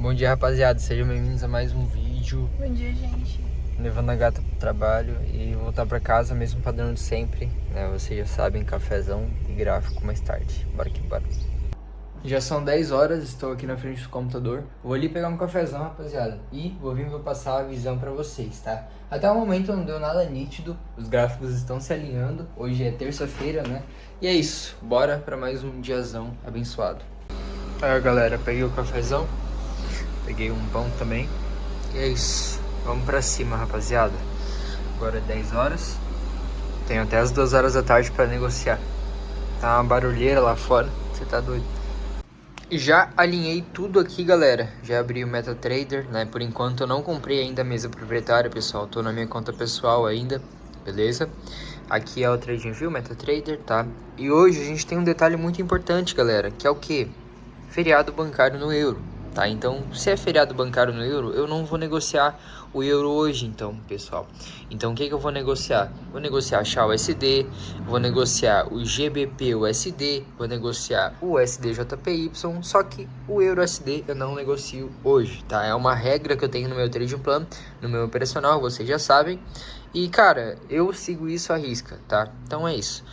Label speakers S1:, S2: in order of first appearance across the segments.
S1: Bom dia, rapaziada, sejam bem-vindos a mais um vídeo.
S2: Bom dia, gente.
S1: Levando a gata pro trabalho e voltar pra casa, mesmo padrão de sempre, né? Vocês já sabem, cafezão e gráfico mais tarde. Bora que bora. Já são 10 horas, estou aqui na frente do computador. Vou ali pegar um cafezão, rapaziada, e vou passar a visão pra vocês, tá? Até o momento não deu nada nítido, os gráficos estão se alinhando. Hoje é terça-feira, né? E é isso, bora pra mais um diazão abençoado. Aí, galera, peguei o cafezão. Peguei um pão também. E é isso. Vamos pra cima, rapaziada. Agora é 10 horas. Tenho até as 2 horas da tarde pra negociar. Tá uma barulheira lá fora. Você tá doido. E já alinhei tudo aqui, galera. Já abri o MetaTrader, né? Por enquanto eu não comprei ainda a mesa proprietária, pessoal. Tô na minha conta pessoal ainda. Beleza? Aqui é o TradingView, MetaTrader, tá? E hoje a gente tem um detalhe muito importante, galera. Que é o quê? Feriado bancário no euro. Tá, então, se é feriado bancário no euro, eu não vou negociar o euro hoje, então, pessoal. Então, o que eu vou negociar? Vou negociar a SHA-USD, vou negociar o GBP-USD, vou negociar o USD-JPY, só que o euro-USD eu não negocio hoje, tá? É uma regra que eu tenho no meu trading plan, no meu operacional, vocês já sabem. E, cara, eu sigo isso à risca, tá? Então, é isso.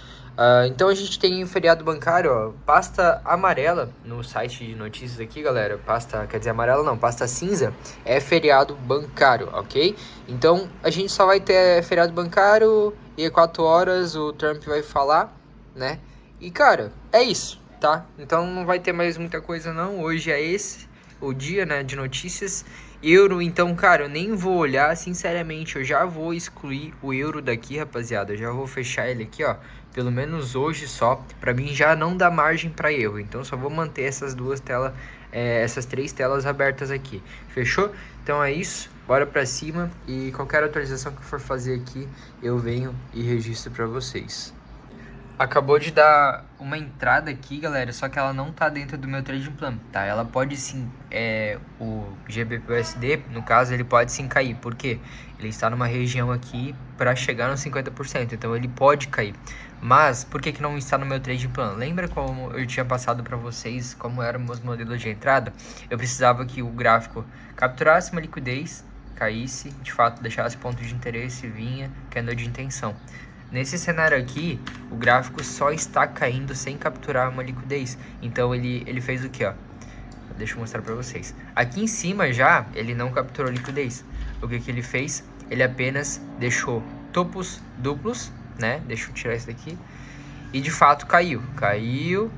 S1: Então a gente tem feriado bancário, ó, pasta amarela no site de notícias aqui, galera, quer dizer amarela não, pasta cinza é feriado bancário, ok? Então a gente só vai ter feriado bancário e 4 horas o Trump vai falar, né? E cara, é isso, tá? Então não vai ter mais muita coisa não, hoje é esse o dia, né, de notícias. Euro, então, cara, eu nem vou olhar, sinceramente, eu já vou excluir o euro daqui, rapaziada, eu já vou fechar ele aqui, ó, pelo menos hoje só, pra mim já não dá margem pra erro, então só vou manter essas duas telas, essas 3 telas abertas aqui, fechou? Então é isso, bora pra cima e qualquer atualização que eu for fazer aqui, eu venho e registro pra vocês. Acabou de dar uma entrada aqui, galera, só que ela não tá dentro do meu trading plan, tá? Ela pode sim, o GBP-USD, no caso, ele pode sim cair. Por quê? Ele está numa região aqui para chegar nos 50%, então ele pode cair. Mas, por que não está no meu trading plan? Lembra como eu tinha passado para vocês como eram meus modelos de entrada? Eu precisava que o gráfico capturasse uma liquidez, caísse, de fato deixasse ponto de interesse, vinha, candle de intenção. Nesse cenário aqui, o gráfico só está caindo sem capturar uma liquidez. Então ele fez o que, ó? Deixa eu mostrar para vocês. Aqui em cima já, ele não capturou liquidez. O que ele fez? Ele apenas deixou topos duplos, né? Deixa eu tirar isso daqui. E de fato caiu. Caiu,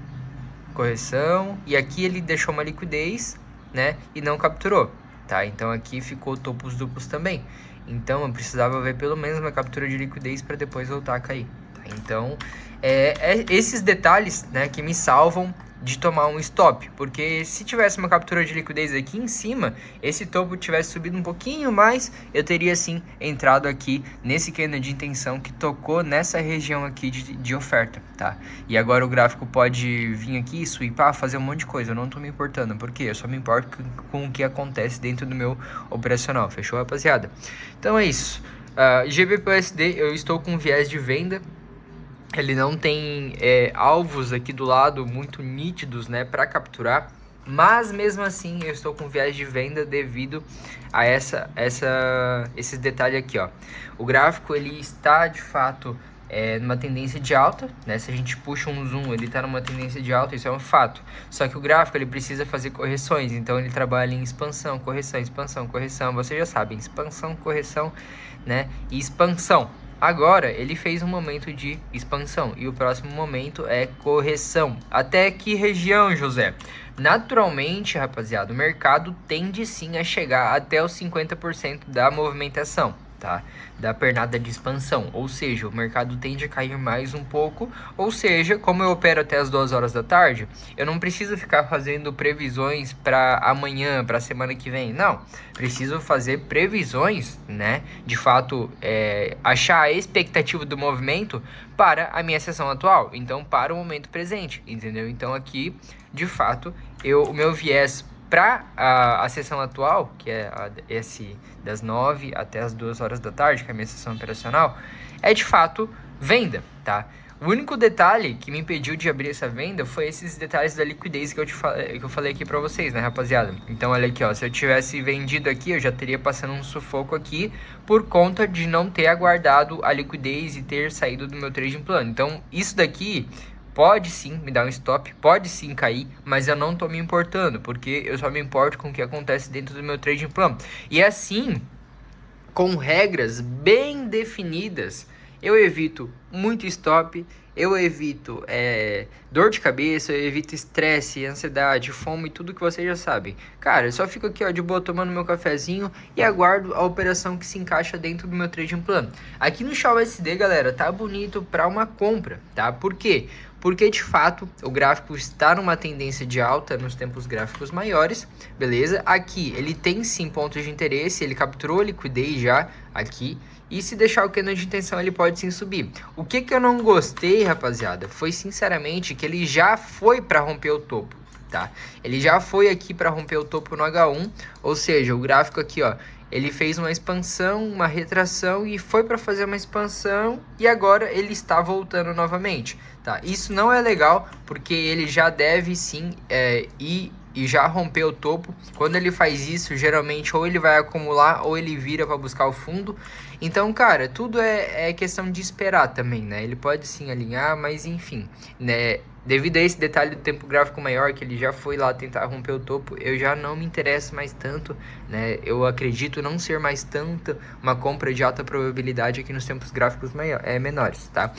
S1: correção. E aqui ele deixou uma liquidez, né? E não capturou, tá? Então aqui ficou topos duplos também. Então eu precisava ver pelo menos uma captura de liquidez para depois voltar a cair, tá? Então esses detalhes, né, que me salvam de tomar um stop, porque se tivesse uma captura de liquidez aqui em cima, esse topo tivesse subido um pouquinho mais, eu teria sim entrado aqui nesse candle de intenção que tocou nessa região aqui de oferta, tá? E agora o gráfico pode vir aqui, sweepar, fazer um monte de coisa, eu não tô me importando, porque eu só me importo com o que acontece dentro do meu operacional, fechou, rapaziada? Então é isso. GBP-USD, eu estou com viés de venda. Ele não tem alvos aqui do lado muito nítidos, né, para capturar, mas mesmo assim eu estou com viés de venda devido a esses detalhes aqui, ó. O gráfico ele está de fato numa tendência de alta, né? Se a gente puxa um zoom, ele está numa tendência de alta, isso é um fato. Só que o gráfico ele precisa fazer correções, então ele trabalha em expansão, correção, expansão, correção. Vocês já sabem, expansão, correção, né? E expansão. Agora, ele fez um momento de expansão e o próximo momento é correção. Até que região, José? Naturalmente, rapaziada, o mercado tende sim a chegar até os 50% da movimentação, tá? Da pernada de expansão, ou seja, o mercado tende a cair mais um pouco, ou seja, como eu opero até as 2 horas da tarde, eu não preciso ficar fazendo previsões para amanhã, para semana que vem, não, preciso fazer previsões, né, de fato, achar a expectativa do movimento para a minha sessão atual, então para o momento presente, entendeu? Então aqui, de fato, o meu viés para a sessão atual, que é esse das 9 até as 2 horas da tarde, que é a minha sessão operacional, é de fato venda, tá? O único detalhe que me impediu de abrir essa venda foi esses detalhes da liquidez que eu falei aqui pra vocês, né, rapaziada? Então, olha aqui, ó, se eu tivesse vendido aqui, eu já teria passando um sufoco aqui por conta de não ter aguardado a liquidez e ter saído do meu trading plano. Então, isso daqui pode sim me dar um stop, pode sim cair, mas eu não tô me importando, porque eu só me importo com o que acontece dentro do meu trading plano. E assim, com regras bem definidas, eu evito muito stop, eu evito dor de cabeça, eu evito estresse, ansiedade, fome e tudo que vocês já sabem. Cara, eu só fico aqui, ó, de boa tomando meu cafezinho e aguardo a operação que se encaixa dentro do meu trading plan. Aqui no Shao USD, galera, tá bonito para uma compra, tá? Por quê? Porque de fato o gráfico está numa tendência de alta nos tempos gráficos maiores, beleza? Aqui ele tem sim pontos de interesse, ele capturou a liquidez já aqui. E se deixar o candle de intenção, ele pode sim subir. O que eu não gostei, rapaziada, foi sinceramente que ele já foi para romper o topo, tá? Ele já foi aqui para romper o topo no H1, ou seja, o gráfico aqui, ó, ele fez uma expansão, uma retração e foi para fazer uma expansão e agora ele está voltando novamente, tá? Isso não é legal porque ele já deve sim ir e já rompeu o topo. Quando ele faz isso, geralmente ou ele vai acumular ou ele vira para buscar o fundo. Então, cara, tudo é questão de esperar também, né? Ele pode sim alinhar, mas enfim, né? Devido a esse detalhe do tempo gráfico maior, que ele já foi lá tentar romper o topo, eu já não me interesso mais tanto, né? Eu acredito não ser mais tanto uma compra de alta probabilidade aqui nos tempos gráficos menores, tá?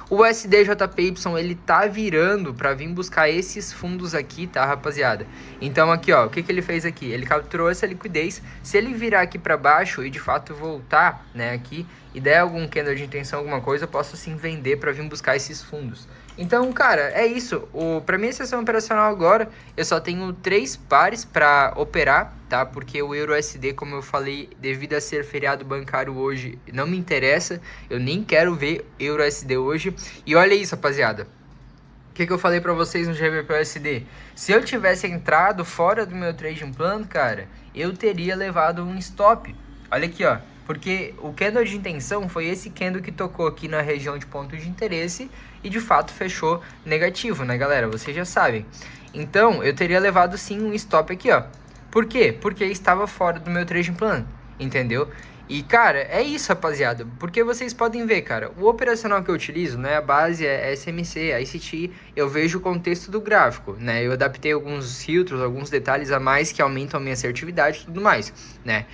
S1: O USDJPY, ele tá virando para vir buscar esses fundos aqui, tá, rapaziada? Então aqui, ó, o que ele fez aqui? Ele capturou essa liquidez. Se ele virar aqui para baixo e de fato voltar, né, aqui, e der algum candle de intenção, alguma coisa, eu posso sim vender para vir buscar esses fundos. Então, cara, é isso. Para minha sessão operacional agora, eu só tenho 3 pares para operar, tá? Porque o EURUSD, como eu falei, devido a ser feriado bancário hoje, não me interessa. Eu nem quero ver EURUSD hoje. E olha isso, rapaziada. O que eu falei para vocês no GBP-USD? Se eu tivesse entrado fora do meu trading plan, cara, eu teria levado um stop. Olha aqui, ó. Porque o candle de intenção foi esse candle que tocou aqui na região de ponto de interesse e de fato fechou negativo, né, galera? Vocês já sabem. Então, eu teria levado sim um stop aqui, ó. Por quê? Porque estava fora do meu trading plan, entendeu? E, cara, é isso, rapaziada. Porque vocês podem ver, cara, o operacional que eu utilizo, né, a base é SMC, ICT, eu vejo o contexto do gráfico, né? Eu adaptei alguns filtros, alguns detalhes a mais que aumentam a minha assertividade e tudo mais, né?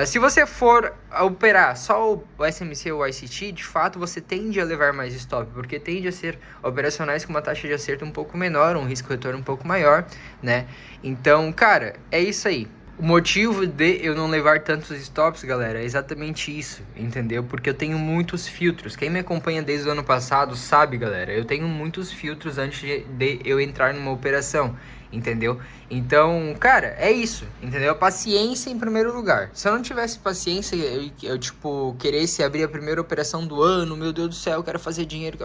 S1: Se você for operar só o SMC ou o ICT, de fato você tende a levar mais stop, porque tende a ser operacionais com uma taxa de acerto um pouco menor, um risco-retorno um pouco maior, né? Então, cara, é isso aí. O motivo de eu não levar tantos stops, galera, é exatamente isso, entendeu? Porque eu tenho muitos filtros. Quem me acompanha desde o ano passado sabe, galera, eu tenho muitos filtros antes de eu entrar numa operação, entendeu? Então, cara, é isso, entendeu? Paciência em primeiro lugar. Se eu não tivesse paciência, eu tipo, queresse abrir a primeira operação do ano, meu Deus do céu, eu quero fazer dinheiro,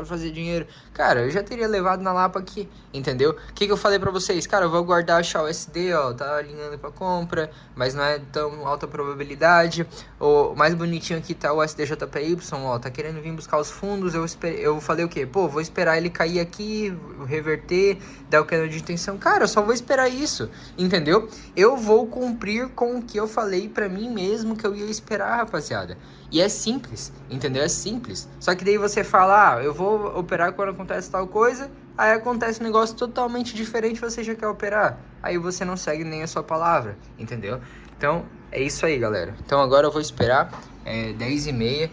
S1: cara, eu já teria levado na lapa aqui, entendeu? O que eu falei pra vocês? Cara, eu vou guardar a Shao USD, ó, tá alinhando pra compra, mas não é tão alta probabilidade. O mais bonitinho aqui tá o USDJPY, ó, tá querendo vir buscar os fundos, eu falei o quê? Pô, vou esperar ele cair aqui, reverter, dar o candle de intenção. Cara, eu só vou esperar isso, entendeu? Eu vou cumprir com o que eu falei pra mim mesmo que eu ia esperar, rapaziada. E é simples, entendeu? É simples. Só que daí você fala, eu vou operar quando acontece tal coisa, aí acontece um negócio totalmente diferente, você já quer operar. Aí você não segue nem a sua palavra, entendeu? Então, é isso aí, galera. Então agora eu vou esperar 10h30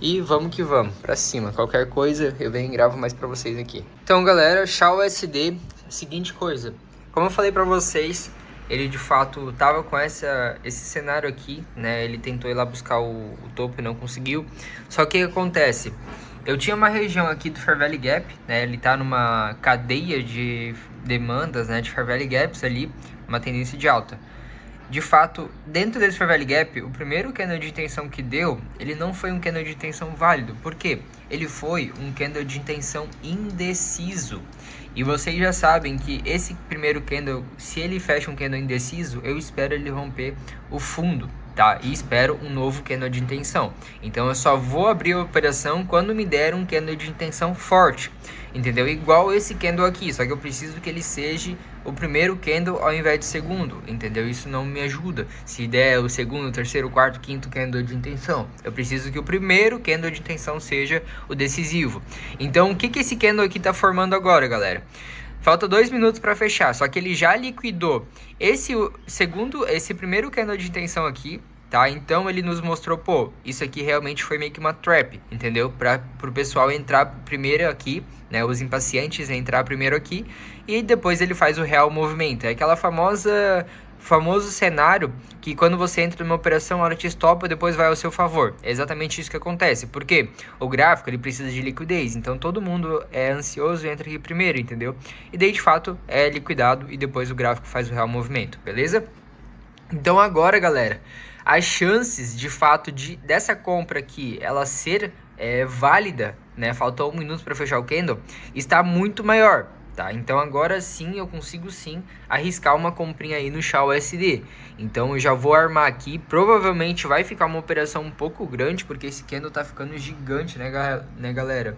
S1: e vamos que vamos, pra cima. Qualquer coisa eu venho e gravo mais pra vocês aqui. Então, galera, Shao USD, seguinte coisa. Como eu falei pra vocês, ele de fato tava com esse cenário aqui, né? Ele tentou ir lá buscar o topo e não conseguiu. Só que o que acontece? Eu tinha uma região aqui do Fair Value Gap, né? Ele tá numa cadeia de demandas, né? De Fair Value Gaps ali, uma tendência de alta. De fato, dentro desse Fair Value Gap, o primeiro candle de intenção que deu, ele não foi um candle de intenção válido. Por quê? Ele foi um candle de intenção indeciso. E vocês já sabem que esse primeiro candle, se ele fecha um candle indeciso, eu espero ele romper o fundo, tá? E espero um novo candle de intenção. Então eu só vou abrir a operação quando me der um candle de intenção forte, entendeu? Igual esse candle aqui, só que eu preciso que ele seja o primeiro candle ao invés de segundo, entendeu? Isso não me ajuda. Se der o segundo, o terceiro, o quarto, quinto candle de intenção, eu preciso que o primeiro candle de intenção seja o decisivo. Então o que esse candle aqui tá formando agora, galera? Falta 2 minutos para fechar, só que ele já liquidou esse primeiro candle de intenção aqui, tá? Então ele nos mostrou, pô, isso aqui realmente foi meio que uma trap, entendeu? Para o pessoal entrar primeiro aqui, né? Os impacientes entrar primeiro aqui e depois ele faz o real movimento. É aquela famoso cenário que quando você entra numa operação, a hora te estopa, depois vai ao seu favor. É exatamente isso que acontece. Porque o gráfico ele precisa de liquidez, então todo mundo é ansioso e entra aqui primeiro, entendeu? E daí de fato é liquidado e depois o gráfico faz o real movimento, beleza? Então agora, galera, as chances de fato dessa compra aqui ela ser válida, né? Faltou 1 minuto para fechar o candle, está muito maior. Tá? Então agora sim eu consigo sim arriscar uma comprinha aí no SHA-USD. Então eu já vou armar aqui. Provavelmente vai ficar uma operação um pouco grande, porque esse candle tá ficando gigante, né galera?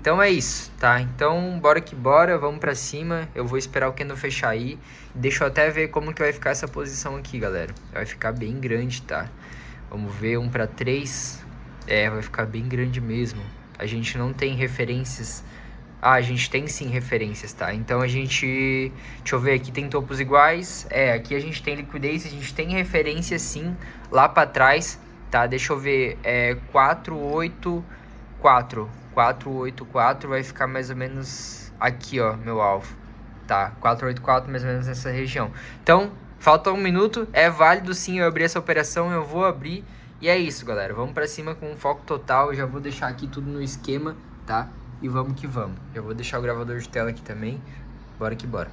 S1: Então é isso, tá? Então bora que bora, vamos pra cima. Eu vou esperar o candle fechar aí. Deixa eu até ver como que vai ficar essa posição aqui, galera. Vai ficar bem grande, tá? Vamos ver 1 para 3. Vai ficar bem grande mesmo. A gente não tem referências. A gente tem sim referências, tá? Então a gente... Deixa eu ver, aqui tem topos iguais. Aqui a gente tem liquidez, a gente tem referência sim lá pra trás, tá? Deixa eu ver, 484. 484 vai ficar mais ou menos aqui, ó, meu alvo. Tá, 484 mais ou menos nessa região. Então, falta 1 minuto, é válido sim eu abrir essa operação, eu vou abrir. E é isso, galera, vamos pra cima com foco total. Eu já vou deixar aqui tudo no esquema, tá? E vamos que vamos. Eu vou deixar o gravador de tela aqui também. Bora que bora.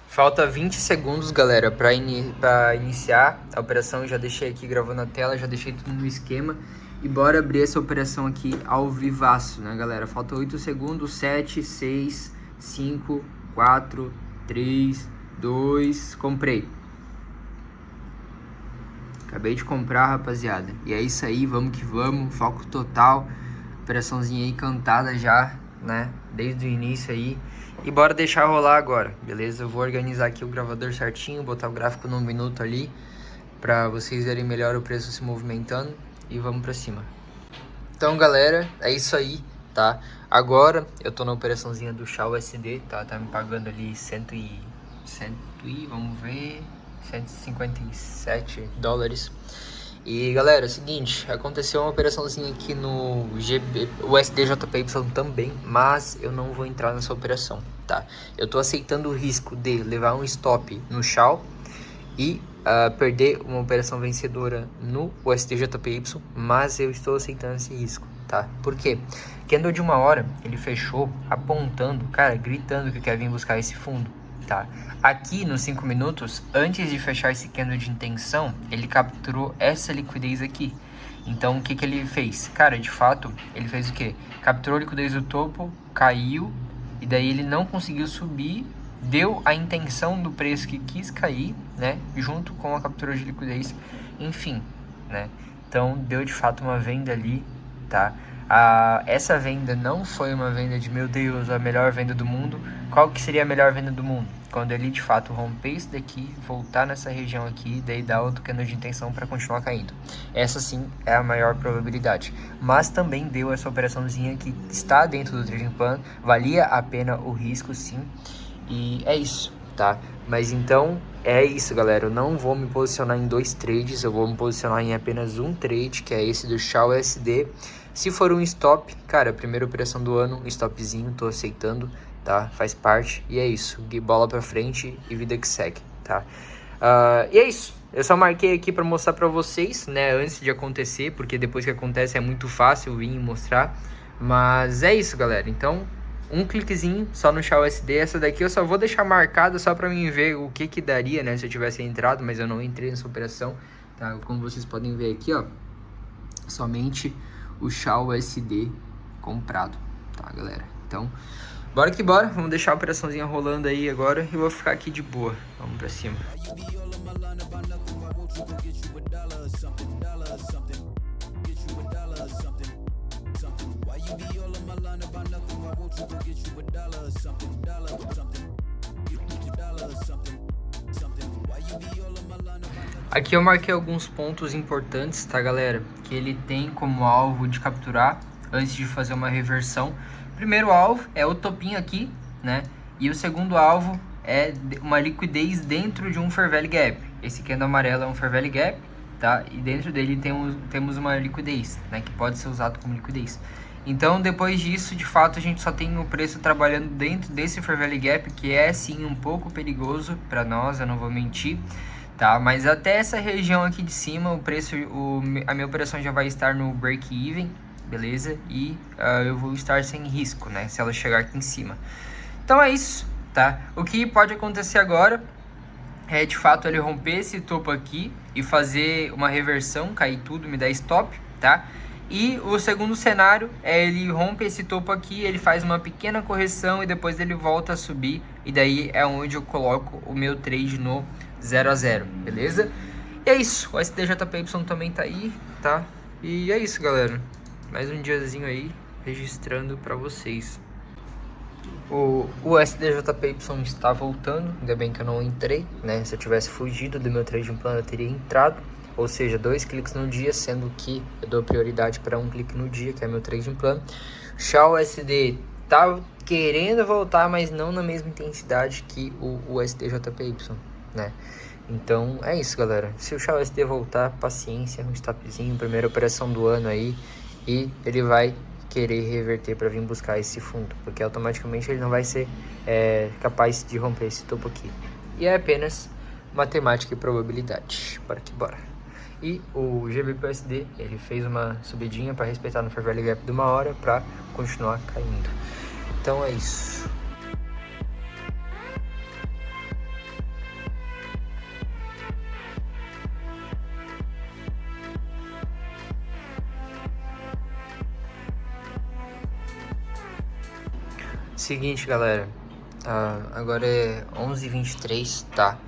S1: Falta 20 segundos, galera, para iniciar a operação. Eu já deixei aqui gravando a tela, já deixei tudo no esquema. E bora abrir essa operação aqui ao vivaço, né, galera? Falta 8 segundos. 7, 6, 5, 4, 3, 2... Comprei. Acabei de comprar, rapaziada. E é isso aí, vamos que vamos. Foco total. Operaçãozinha aí cantada já, né? Desde o início aí. E bora deixar rolar agora, beleza? Eu vou organizar aqui o gravador certinho, botar o gráfico no minuto ali, pra vocês verem melhor o preço se movimentando. E vamos pra cima. Então, galera, é isso aí, tá? Agora eu tô na operaçãozinha do SHA-USD, tá? Tá me pagando ali vamos ver, 157 dólares. E galera, é o seguinte, aconteceu uma operaçãozinha aqui no USDJPY também, mas eu não vou entrar nessa operação, tá? Eu tô aceitando o risco de levar um stop no SHA e perder uma operação vencedora no USDJPY, mas eu estou aceitando esse risco, tá? Por quê? Candle de 1 hora, ele fechou apontando, cara, gritando que quer vir buscar esse fundo, tá? Aqui nos 5 minutos, antes de fechar esse candle de intenção, ele capturou essa liquidez aqui. Então o que ele fez? Cara, de fato, ele fez o quê? Capturou a liquidez do topo, caiu, e daí ele não conseguiu subir, deu a intenção do preço que quis cair, né? Junto com a captura de liquidez, enfim, né? Então deu de fato uma venda ali, tá? Essa venda não foi uma venda de, meu Deus, a melhor venda do mundo. Qual que seria a melhor venda do mundo? Quando ele de fato romper isso daqui, voltar nessa região aqui, daí dar outro candle de intenção para continuar caindo. Essa sim é a maior probabilidade. Mas também deu essa operaçãozinha que está dentro do trading plan, valia a pena o risco sim. E é isso, tá? Mas então é isso, galera. Eu não vou me posicionar em 2 trades, eu vou me posicionar em apenas um trade, que é esse do SHA-USD. Se for um stop, cara, primeira operação do ano, um stopzinho, tô aceitando, tá? Faz parte, e é isso, bola pra frente e vida que segue, tá? E é isso, eu só marquei aqui pra mostrar pra vocês, né, antes de acontecer, porque depois que acontece é muito fácil vir e mostrar, mas é isso, galera. Então, um cliquezinho só no SHA-USD, essa daqui eu só vou deixar marcada só pra mim ver o que daria, né, se eu tivesse entrado, mas eu não entrei nessa operação, tá? Como vocês podem ver aqui, ó, somente o SHA-USD comprado, tá, galera? Então, bora que bora, vamos deixar a operaçãozinha rolando aí agora e vou ficar aqui de boa. Vamos pra cima. Aqui eu marquei alguns pontos importantes, tá, galera? Que ele tem como alvo de capturar antes de fazer uma reversão. Primeiro alvo é o topinho aqui, né? E o segundo alvo é uma liquidez dentro de um fair value gap. Esse aqui do amarelo é um fair value gap, tá? E dentro dele temos uma liquidez, né? Que pode ser usado como liquidez. Então, depois disso, de fato, a gente só tem o preço trabalhando dentro desse fair value gap, que é sim um pouco perigoso para nós, eu não vou mentir. Tá, mas até essa região aqui de cima, a minha operação já vai estar no break-even, beleza? E eu vou estar sem risco, né? Se ela chegar aqui em cima. Então é isso, tá? O que pode acontecer agora é, de fato, ele romper esse topo aqui e fazer uma reversão, cair tudo, me dar stop, tá? E o segundo cenário é ele rompe esse topo aqui, ele faz uma pequena correção e depois ele volta a subir. E daí é onde eu coloco o meu trade no 0 a 0, beleza? E é isso, o SDJPY também tá aí, tá? E é isso, galera. Mais um diazinho aí, registrando pra vocês. O SDJPY está voltando, ainda bem que eu não entrei, né? Se eu tivesse fugido do meu trading plano, eu teria entrado. Ou seja, 2 cliques no dia, sendo que eu dou prioridade para 1 clique no dia, que é meu trading plano. XAUSD tá querendo voltar, mas não na mesma intensidade que o SDJPY, né? Então é isso, galera. Se o XAUSD voltar, paciência, um stopzinho, primeira operação do ano aí, e ele vai querer reverter para vir buscar esse fundo, porque automaticamente ele não vai ser capaz de romper esse topo aqui. E é apenas matemática e probabilidade. Bora que bora. E o GBPUSD, ele fez uma subidinha para respeitar no fair value gap de 1 hora para continuar caindo. Então é isso. Seguinte, galera, agora é 11h23, tá?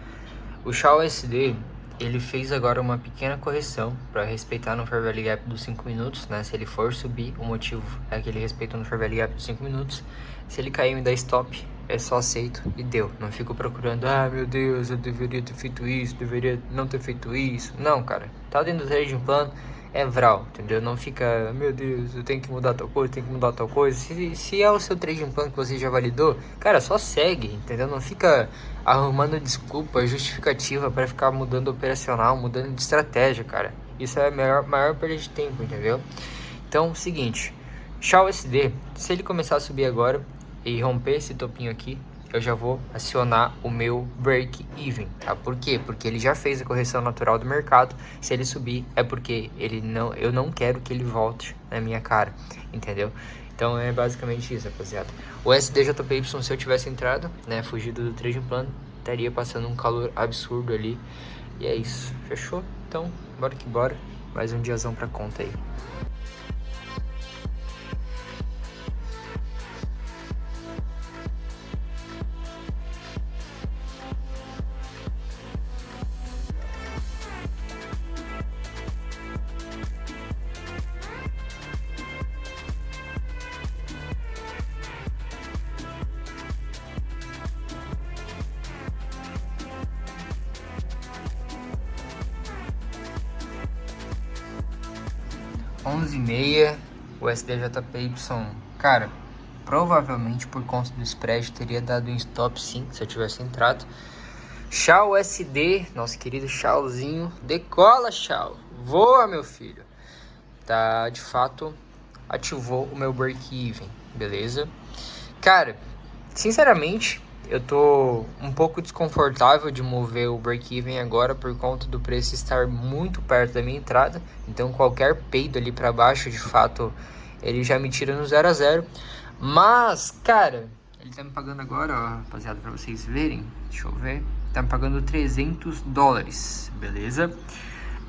S1: O XAUSD, ele fez agora uma pequena correção para respeitar no fair value gap dos 5 minutos, né? Se ele for subir, o motivo é que ele respeitou no fair value gap dos 5 minutos. Se ele cair e me dá stop, é só aceito e deu. Não fico procurando, meu Deus, eu deveria ter feito isso, deveria não ter feito isso. Não, cara, tá dentro do trading plano, é vral, entendeu? Não fica, meu Deus, eu tenho que mudar tal coisa, tenho que mudar tal coisa. Se é o seu trading plano que você já validou, cara, só segue, entendeu? Não fica arrumando desculpa, justificativa para ficar mudando operacional, mudando de estratégia, cara. Isso é a maior perda de tempo, entendeu? Então, seguinte, XAUSD, se ele começar a subir agora e romper esse topinho aqui, eu já vou acionar o meu break even, tá? Por quê? Porque ele já fez a correção natural do mercado. Se ele subir é porque eu não quero que ele volte na minha cara, entendeu? Então é basicamente isso, rapaziada. O SDJPY, se eu tivesse entrado, né, fugido do trading plano, estaria passando um calor absurdo ali. E é isso, fechou? Então, bora que bora. Mais um diazão pra conta aí. Onze e meia, o SDJPY, cara, provavelmente por conta do spread teria dado um stop sim, se eu tivesse entrado. XAUSD, nosso querido Xauzinho, decola, Xau, voa, meu filho. Tá, de fato, ativou o meu break-even, beleza? Cara, sinceramente, eu tô um pouco desconfortável de mover o break-even agora por conta do preço estar muito perto da minha entrada. Então qualquer peido ali para baixo, de fato, ele já me tira no 0 a 0. Mas, cara, ele tá me pagando agora, ó, rapaziada, para vocês verem. Deixa eu ver. Tá me pagando $300, beleza?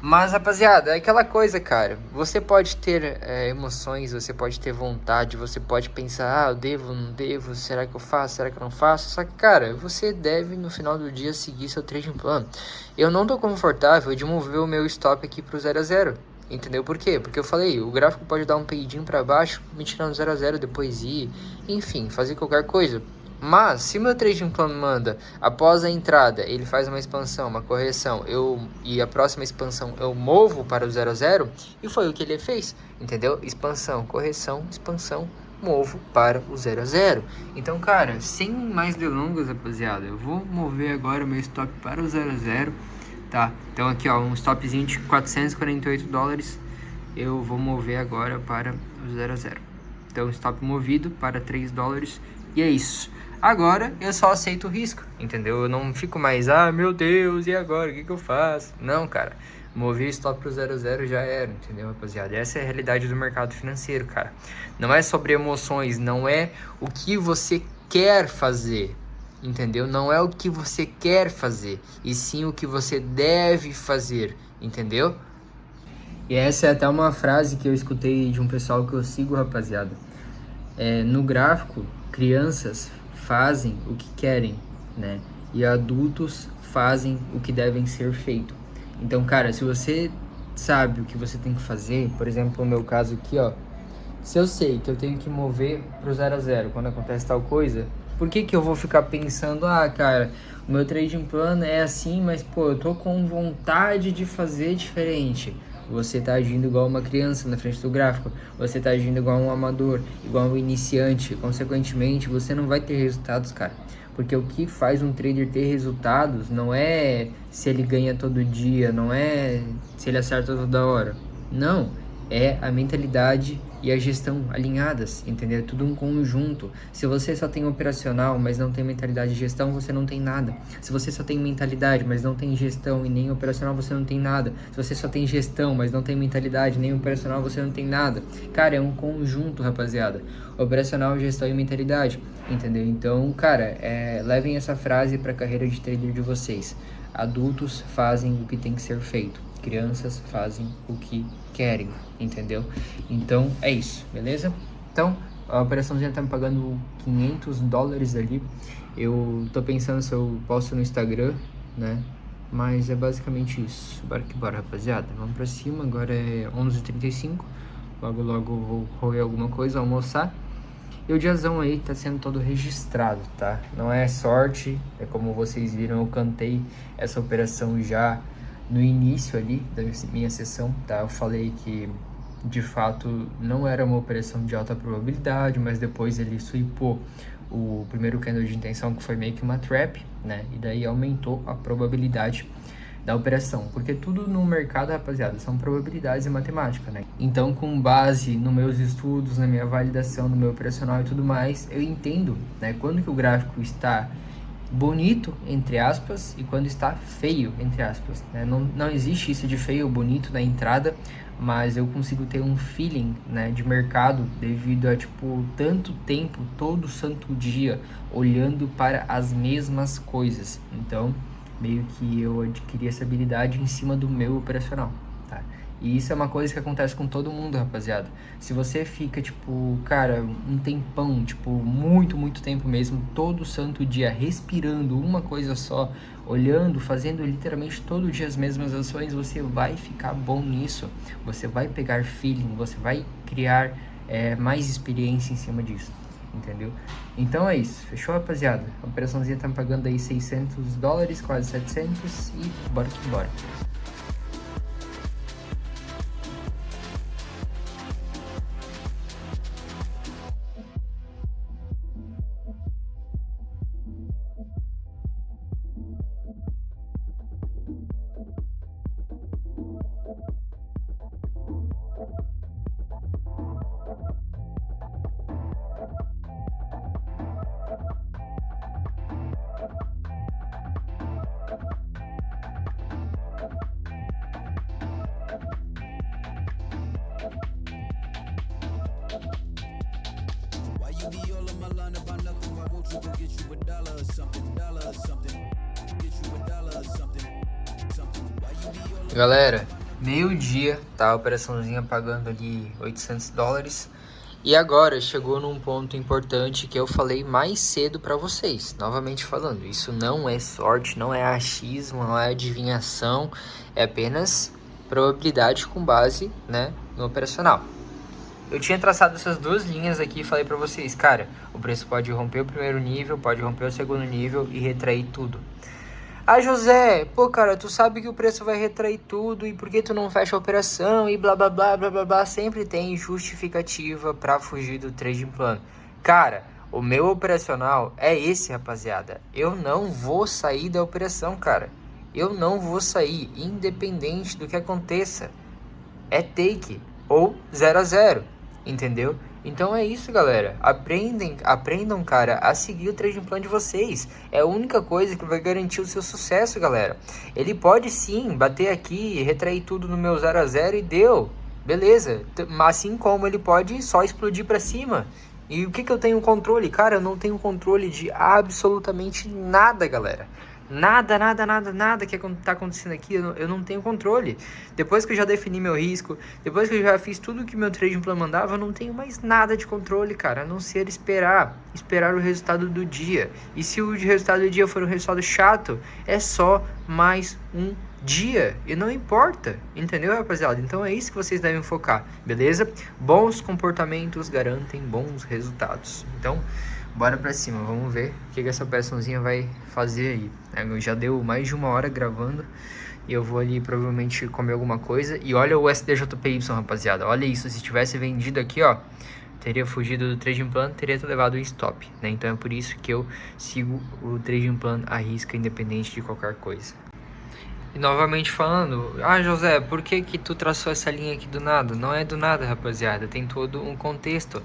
S1: Mas, rapaziada, é aquela coisa, cara. Você pode ter emoções, você pode ter vontade, você pode pensar, eu devo, não devo, será que eu faço, será que eu não faço? Só que, cara, você deve, no final do dia, seguir seu trading plano. Eu não tô confortável de mover o meu stop aqui pro 0 a 0, Entendeu por quê? Porque eu falei, o gráfico pode dar um peidinho para baixo, me tirar no 0 a 0, depois ir, enfim, fazer qualquer coisa. Mas, se meu trading plan manda, após a entrada, ele faz uma expansão, uma correção, e a próxima expansão eu movo para o 0 a 0, e foi o que ele fez, entendeu? Expansão, correção, expansão, movo para o 0 a 0. Então, cara, sem mais delongas, rapaziada, eu vou mover agora o meu stop para o 0 a 0, tá? Então aqui, ó, um stopzinho de 448 dólares, eu vou mover agora para o 0 a 0. Então, stop movido para 3 dólares, e é isso. Agora eu só aceito o risco, entendeu? Eu não fico mais, meu Deus, e agora? O que eu faço? Não, cara. Movi o stop pro 0 a 0 já era, entendeu, rapaziada? Essa é a realidade do mercado financeiro, cara. Não é sobre emoções, não é o que você quer fazer, entendeu? Não é o que você quer fazer, e sim o que você deve fazer, entendeu? E essa é até uma frase que eu escutei de um pessoal que eu sigo, rapaziada. No gráfico, crianças fazem o que querem, né? E adultos fazem o que devem ser feito. Então, cara, se você sabe o que você tem que fazer, por exemplo, no meu caso aqui, ó, se eu sei que eu tenho que mover pro 0 a 0 quando acontece tal coisa, por que eu vou ficar pensando, cara, o meu trading plan é assim, mas pô, eu tô com vontade de fazer diferente. Você tá agindo igual uma criança na frente do gráfico, você tá agindo igual um amador, igual um iniciante, consequentemente você não vai ter resultados, cara. Porque o que faz um trader ter resultados não é se ele ganha todo dia, não é se ele acerta toda hora. Não, é a mentalidade e a gestão alinhadas, entendeu? É tudo um conjunto. Se você só tem operacional, mas não tem mentalidade e gestão, você não tem nada. Se você só tem mentalidade, mas não tem gestão e nem operacional, você não tem nada. Se você só tem gestão, mas não tem mentalidade nem operacional, você não tem nada. Cara, é um conjunto, rapaziada. Operacional, gestão e mentalidade, entendeu? Então, cara, levem essa frase para a carreira de trader de vocês. Adultos fazem o que tem que ser feito. Crianças fazem o que querem, entendeu? Então, é isso, beleza? Então, a operaçãozinha tá me pagando 500 dólares ali. Eu tô pensando se eu posto no Instagram, né? Mas é basicamente isso. Bora que bora, rapaziada. Vamos pra cima, agora é 11h35. Logo, logo vou comer alguma coisa, almoçar. E o diazão aí tá sendo todo registrado, tá? Não é sorte, é como vocês viram, eu cantei essa operação já no início ali da minha sessão, tá? Eu falei que de fato não era uma operação de alta probabilidade, mas depois ele swipou o primeiro candle de intenção, que foi meio que uma trap, né? E daí aumentou a probabilidade da operação, porque tudo no mercado, rapaziada, são probabilidades e matemática, né? Então, com base nos meus estudos, na minha validação, no meu operacional e tudo mais, eu entendo, né, quando que o gráfico está bonito, entre aspas, e quando está feio, entre aspas, né? Não existe isso de feio ou bonito na entrada, mas eu consigo ter um feeling, né, de mercado devido a, tipo, tanto tempo, todo santo dia, olhando para as mesmas coisas. Então, meio que eu adquiri essa habilidade em cima do meu operacional, tá? E isso é uma coisa que acontece com todo mundo, rapaziada. Se você fica, tipo, cara, um tempão, tipo, muito tempo mesmo, todo santo dia, respirando uma coisa só, olhando, fazendo literalmente todo dia as mesmas ações, você vai ficar bom nisso. Você vai pegar feeling, você vai criar mais experiência em cima disso, entendeu? Então é isso, fechou, rapaziada? A operaçãozinha tá me pagando aí 600 dólares, quase 700, e bora que bora. Galera, meio-dia, tá? A operaçãozinha pagando ali 800 dólares. E agora chegou num ponto importante que eu falei mais cedo pra vocês. Novamente falando, isso não é sorte, não é achismo, não é adivinhação. É apenas probabilidade com base, né, no operacional. Eu tinha traçado essas duas linhas aqui e falei pra vocês, cara, o preço pode romper o primeiro nível, pode romper o segundo nível e retrair tudo. Ah, José, pô, cara, tu sabe que o preço vai retrair tudo e por que tu não fecha a operação e blá blá blá blá blá blá, sempre tem justificativa pra fugir do trading plan. Cara, o meu operacional é esse, rapaziada. Eu não vou sair da operação, cara. Eu não vou sair, independente do que aconteça. É take ou 0 a 0, entendeu? Então é isso, galera. Aprendam, cara, a seguir o trading plan de vocês. É a única coisa que vai garantir o seu sucesso, galera. Ele pode sim bater aqui, retrair tudo no meu 0 a 0 e deu. Beleza. Assim como ele pode só explodir pra cima. E o que eu tenho controle? Cara, eu não tenho controle de absolutamente nada, galera. Nada que tá acontecendo aqui, eu não tenho controle. Depois que eu já defini meu risco, depois que eu já fiz tudo que meu trading plan mandava, eu não tenho mais nada de controle, cara, a não ser esperar o resultado do dia. E se o resultado do dia for um resultado chato, é só mais um dia, e não importa, entendeu, rapaziada? Então é isso que vocês devem focar, beleza? Bons comportamentos garantem bons resultados. Então, bora pra cima, vamos ver o que essa operaçãozinha vai fazer aí. Já deu mais de 1 hora gravando e eu vou ali provavelmente comer alguma coisa. E olha o SDJPY, rapaziada, olha isso, se tivesse vendido aqui, ó, teria fugido do trading plan, teria levado o stop, né? Então é por isso que eu sigo o trading plan à risca, independente de qualquer coisa. E novamente falando, José, por que tu traçou essa linha aqui do nada? Não é do nada, rapaziada, tem todo um contexto.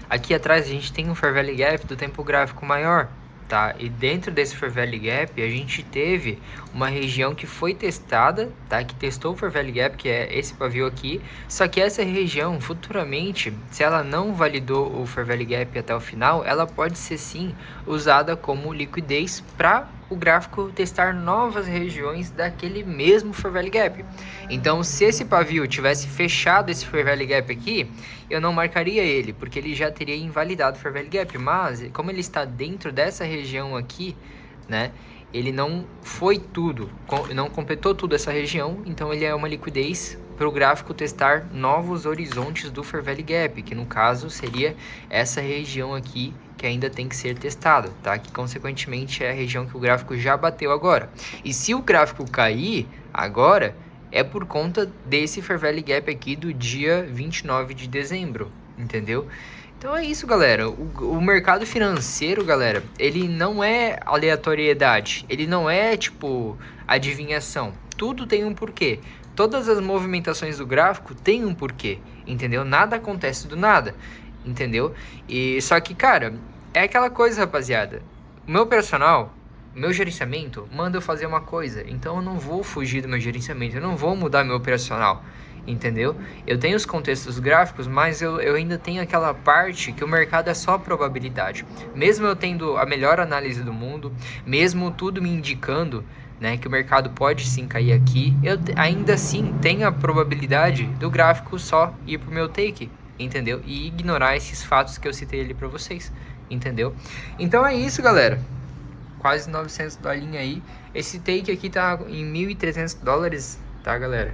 S1: Aqui atrás a gente tem um Fair Value Gap do tempo gráfico maior, tá? E dentro desse Fair Value Gap a gente teve uma região que foi testada, tá? Que testou o Fair Value Gap, que é esse pavio aqui. Só que essa região, futuramente, se ela não validou o Fair Value Gap até o final, ela pode ser sim usada como liquidez para o gráfico testar novas regiões daquele mesmo Fair Value Gap. Então, se esse pavio tivesse fechado esse Fair Value Gap aqui, eu não marcaria ele, porque ele já teria invalidado o Fair Value Gap. Mas, como ele está dentro dessa região aqui, né, ele não foi tudo, não completou tudo essa região, então ele é uma liquidez para o gráfico testar novos horizontes do Fair Value Gap, que no caso seria essa região aqui, que ainda tem que ser testado, tá? Que consequentemente é a região que o gráfico já bateu agora. E se o gráfico cair agora, é por conta desse Fair Value Gap aqui do dia 29 de dezembro, entendeu? Então é isso, galera. O mercado financeiro, galera, ele não é aleatoriedade, ele não é tipo adivinhação. Tudo tem um porquê. Todas as movimentações do gráfico têm um porquê, entendeu? Nada acontece do nada, entendeu? E só que, cara, é aquela coisa, rapaziada. O meu operacional, meu gerenciamento, manda eu fazer uma coisa. Então eu não vou fugir do meu gerenciamento, eu não vou mudar meu operacional, entendeu? Eu tenho os contextos gráficos, mas eu ainda tenho aquela parte que o mercado é só probabilidade. Mesmo eu tendo a melhor análise do mundo, mesmo tudo me indicando, né, que o mercado pode sim cair aqui, eu ainda assim tenho a probabilidade do gráfico só ir pro meu take, entendeu? E ignorar esses fatos que eu citei ali pra vocês, entendeu? Então é isso, galera. Quase 900 dolinhos aí. Esse take aqui tá em 1.300 dólares, tá, galera?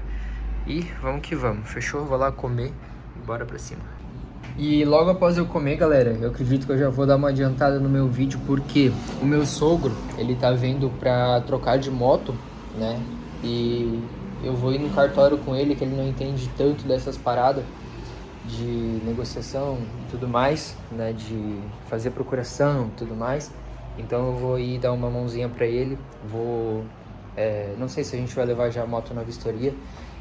S1: E vamos que vamos, fechou? Vou lá comer e bora pra cima. E logo após eu comer, galera, eu acredito que eu já vou dar uma adiantada no meu vídeo, porque o meu sogro, ele tá vindo pra trocar de moto, né? E eu vou ir no cartório com ele, que ele não entende tanto dessas paradas de negociação e tudo mais, né? De fazer procuração e tudo mais. Então eu vou ir dar uma mãozinha pra ele, não sei se a gente vai levar já a moto na vistoria.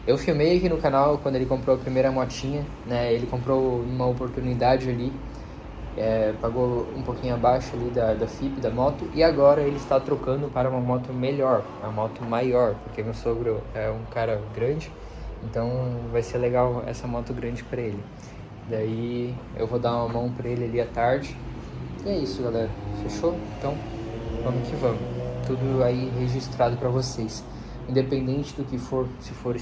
S1: Eu filmei aqui no canal quando ele comprou a primeira motinha, né? Ele comprou uma oportunidade ali, pagou um pouquinho abaixo ali da FIP da moto, e agora ele está trocando para uma moto melhor, uma moto maior, porque meu sogro é um cara grande, então vai ser legal essa moto grande para ele. Daí eu vou dar uma mão para ele ali à tarde. E é isso, galera. Fechou? Então, vamos que vamos. Tudo aí registrado para vocês. Independente do que for, se for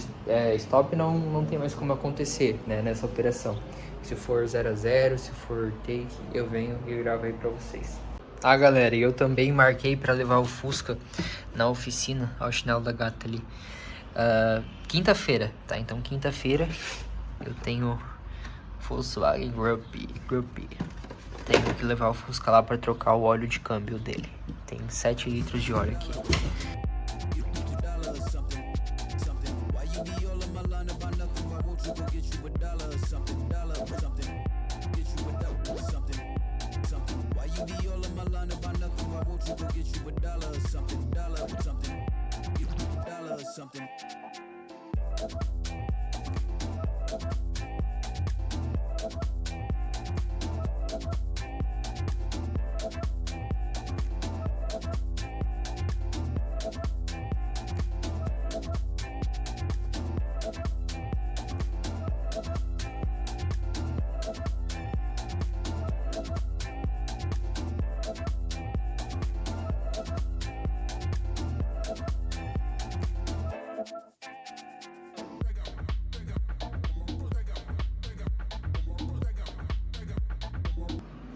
S1: stop, não tem mais como acontecer, né, nessa operação. Se for 0 a 0, se for take, eu venho e gravo aí pra vocês. Galera, eu também marquei pra levar o Fusca na oficina, ao chinelo da gata ali. quinta-feira, tá? Então quinta-feira eu tenho Volkswagen Gruppe. Tenho que levar o Fusca lá pra trocar o óleo de câmbio dele. Tem 7 litros de óleo aqui.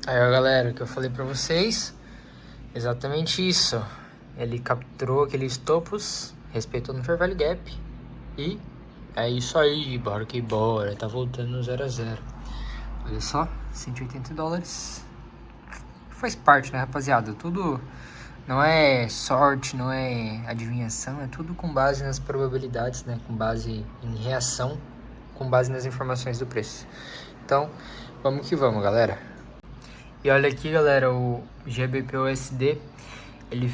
S1: Aí, ó, galera, o que eu falei pra vocês, exatamente isso. Ele capturou aqueles topos, respeitou no Fair Valley Gap. E é isso aí, bora que bora. Tá voltando no 0 a 0. Olha só, $180. Faz parte, né, rapaziada? Tudo não é sorte, não é adivinhação. É tudo com base nas probabilidades, né? Com base em reação, com base nas informações do preço. Então, vamos que vamos, galera. E olha aqui, galera, o GBP-USD, ele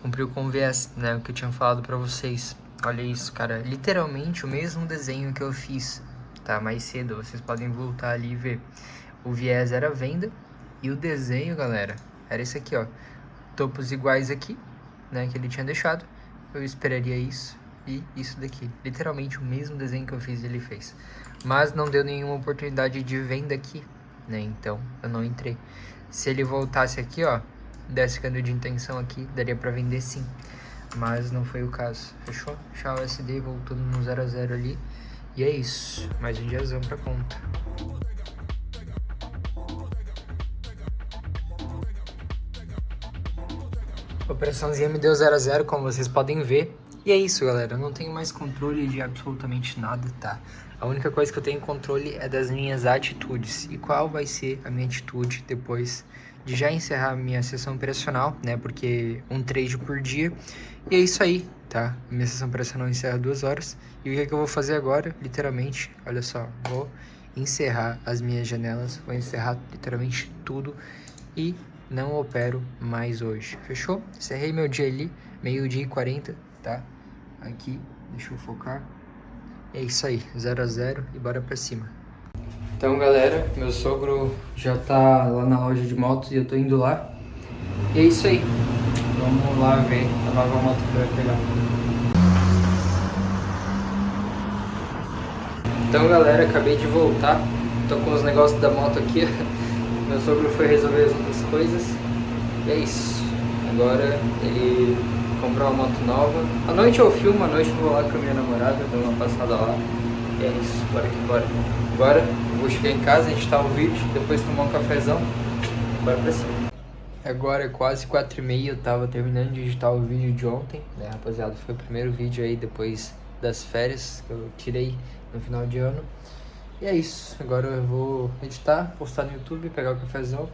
S1: cumpriu com o viés, né, o que eu tinha falado pra vocês. Olha isso, cara, literalmente o mesmo desenho que eu fiz, tá, mais cedo, vocês podem voltar ali e ver. O viés era venda e o desenho, galera, era esse aqui, ó, topos iguais aqui, né, que ele tinha deixado. Eu esperaria isso e isso daqui, literalmente o mesmo desenho que eu fiz ele fez. Mas não deu nenhuma oportunidade de venda aqui, né, então eu não entrei. Se ele voltasse aqui, ó, desse cano de intenção aqui, daria pra vender sim, mas não foi o caso, fechou? Tchau, USD voltando no 0 a 0 ali, e é isso, mais um diazão pra conta. A operaçãozinha me deu 0 a 0, como vocês podem ver. E é isso, galera. Eu não tenho mais controle de absolutamente nada, tá? A única coisa que eu tenho controle é das minhas atitudes. E qual vai ser a minha atitude depois de já encerrar a minha sessão operacional, né? Porque um trade por dia. E é isso aí, tá? Minha sessão operacional encerra 2 horas. E o que é que eu vou fazer agora? Literalmente, olha só. Vou encerrar as minhas janelas. Vou encerrar literalmente tudo. E não opero mais hoje, fechou? Encerrei meu dia ali, meio-dia e 40, tá? Aqui, deixa eu focar. É isso aí, 0 a 0 e bora pra cima. Então, galera, meu sogro já tá lá na loja de motos e eu tô indo lá. E é isso aí, vamos lá ver a nova moto que vai pegar. Então, galera, acabei de voltar, tô com os negócios da moto aqui. Meu sogro foi resolver as outras coisas. E é isso. Agora ele comprou uma moto nova. À noite eu filmo, à noite eu vou lá com a minha namorada, dou uma passada lá. E é isso, bora que bora. Agora eu vou chegar em casa, editar o vídeo, depois tomar um cafezão. Bora pra cima. Agora é quase 4h30, eu tava terminando de editar o vídeo de ontem, né, rapaziada? Foi o primeiro vídeo aí depois das férias que eu tirei no final de ano. E é isso, agora eu vou editar, postar no YouTube, pegar o cafezão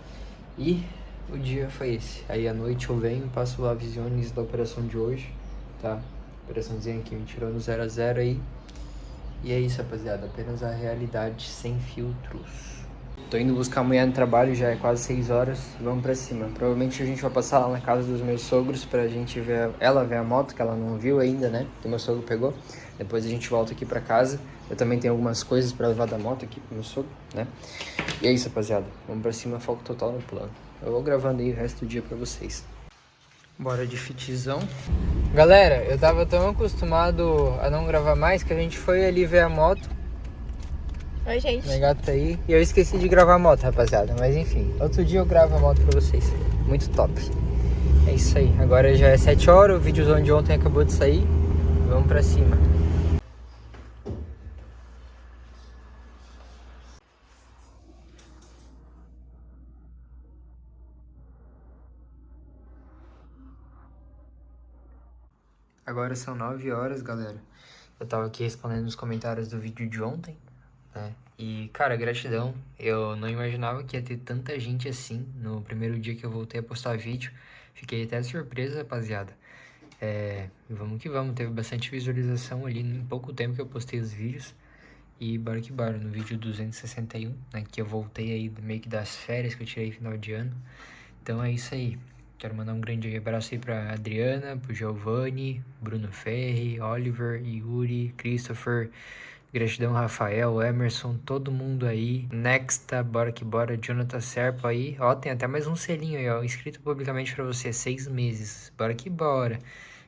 S1: e o dia foi esse. Aí à noite eu venho, passo lá visiones da operação de hoje, tá? Operaçãozinha que me tirou no 0 a 0 aí. E é isso, rapaziada, apenas a realidade sem filtros. Tô indo buscar amanhã no trabalho, já é quase 6 horas, vamos pra cima. Provavelmente a gente vai passar lá na casa dos meus sogros pra gente ver, ela ver a moto, que ela não viu ainda, né? Que meu sogro pegou. Depois a gente volta aqui pra casa. Eu também tenho algumas coisas pra levar da moto aqui pro meu sogro, né? E é isso, rapaziada, vamos pra cima, foco total no plano. Eu vou gravando aí o resto do dia pra vocês. Bora de fitzão. Galera, eu tava tão acostumado a não gravar mais que a gente foi ali ver a moto.
S2: Oi, gente.
S1: Minha gata tá aí. E eu esqueci de gravar a moto, rapaziada. Mas enfim, outro dia eu gravo a moto pra vocês. Muito top. É isso aí. Agora já é 7 horas. O vídeo de ontem acabou de sair. Vamos pra cima. Agora são 9 horas, galera. Eu tava aqui respondendo os comentários do vídeo de ontem, né? E, cara, gratidão. Eu não imaginava que ia ter tanta gente assim no primeiro dia que eu voltei a postar vídeo. Fiquei até surpreso, rapaziada. Vamos que vamos. Teve bastante visualização ali em pouco tempo que eu postei os vídeos. E bora que bora, no vídeo 261, né? Que eu voltei aí meio que das férias que eu tirei final de ano. Então é isso aí. Quero mandar um grande abraço aí pra Adriana, pro Giovanni, Bruno Ferri, Oliver, Yuri, Christopher, gratidão Rafael, Emerson, todo mundo aí. Nexta, bora que bora, Jonathan Serpa aí. Ó, tem até mais um selinho aí, ó, inscrito publicamente pra você, 6 meses. Bora que bora.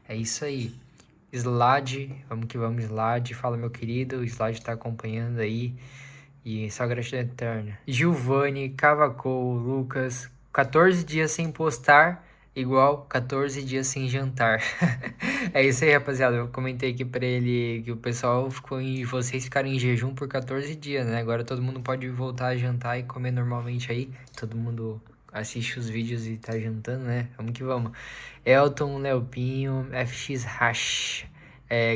S1: É isso aí. Slade, vamos que vamos, Slade. Fala, meu querido, o Slade tá acompanhando aí. E só gratidão eterna. Giovanni, Cavacol, Lucas, 14 dias sem postar, igual 14 dias sem jantar. É isso aí, rapaziada. Eu comentei aqui pra ele que o pessoal ficou em. Vocês ficaram em jejum por 14 dias, né? Agora todo mundo pode voltar a jantar e comer normalmente aí. Todo mundo assiste os vídeos e tá jantando, né? Vamos que vamos. Elton, Leopinho, FX Hash,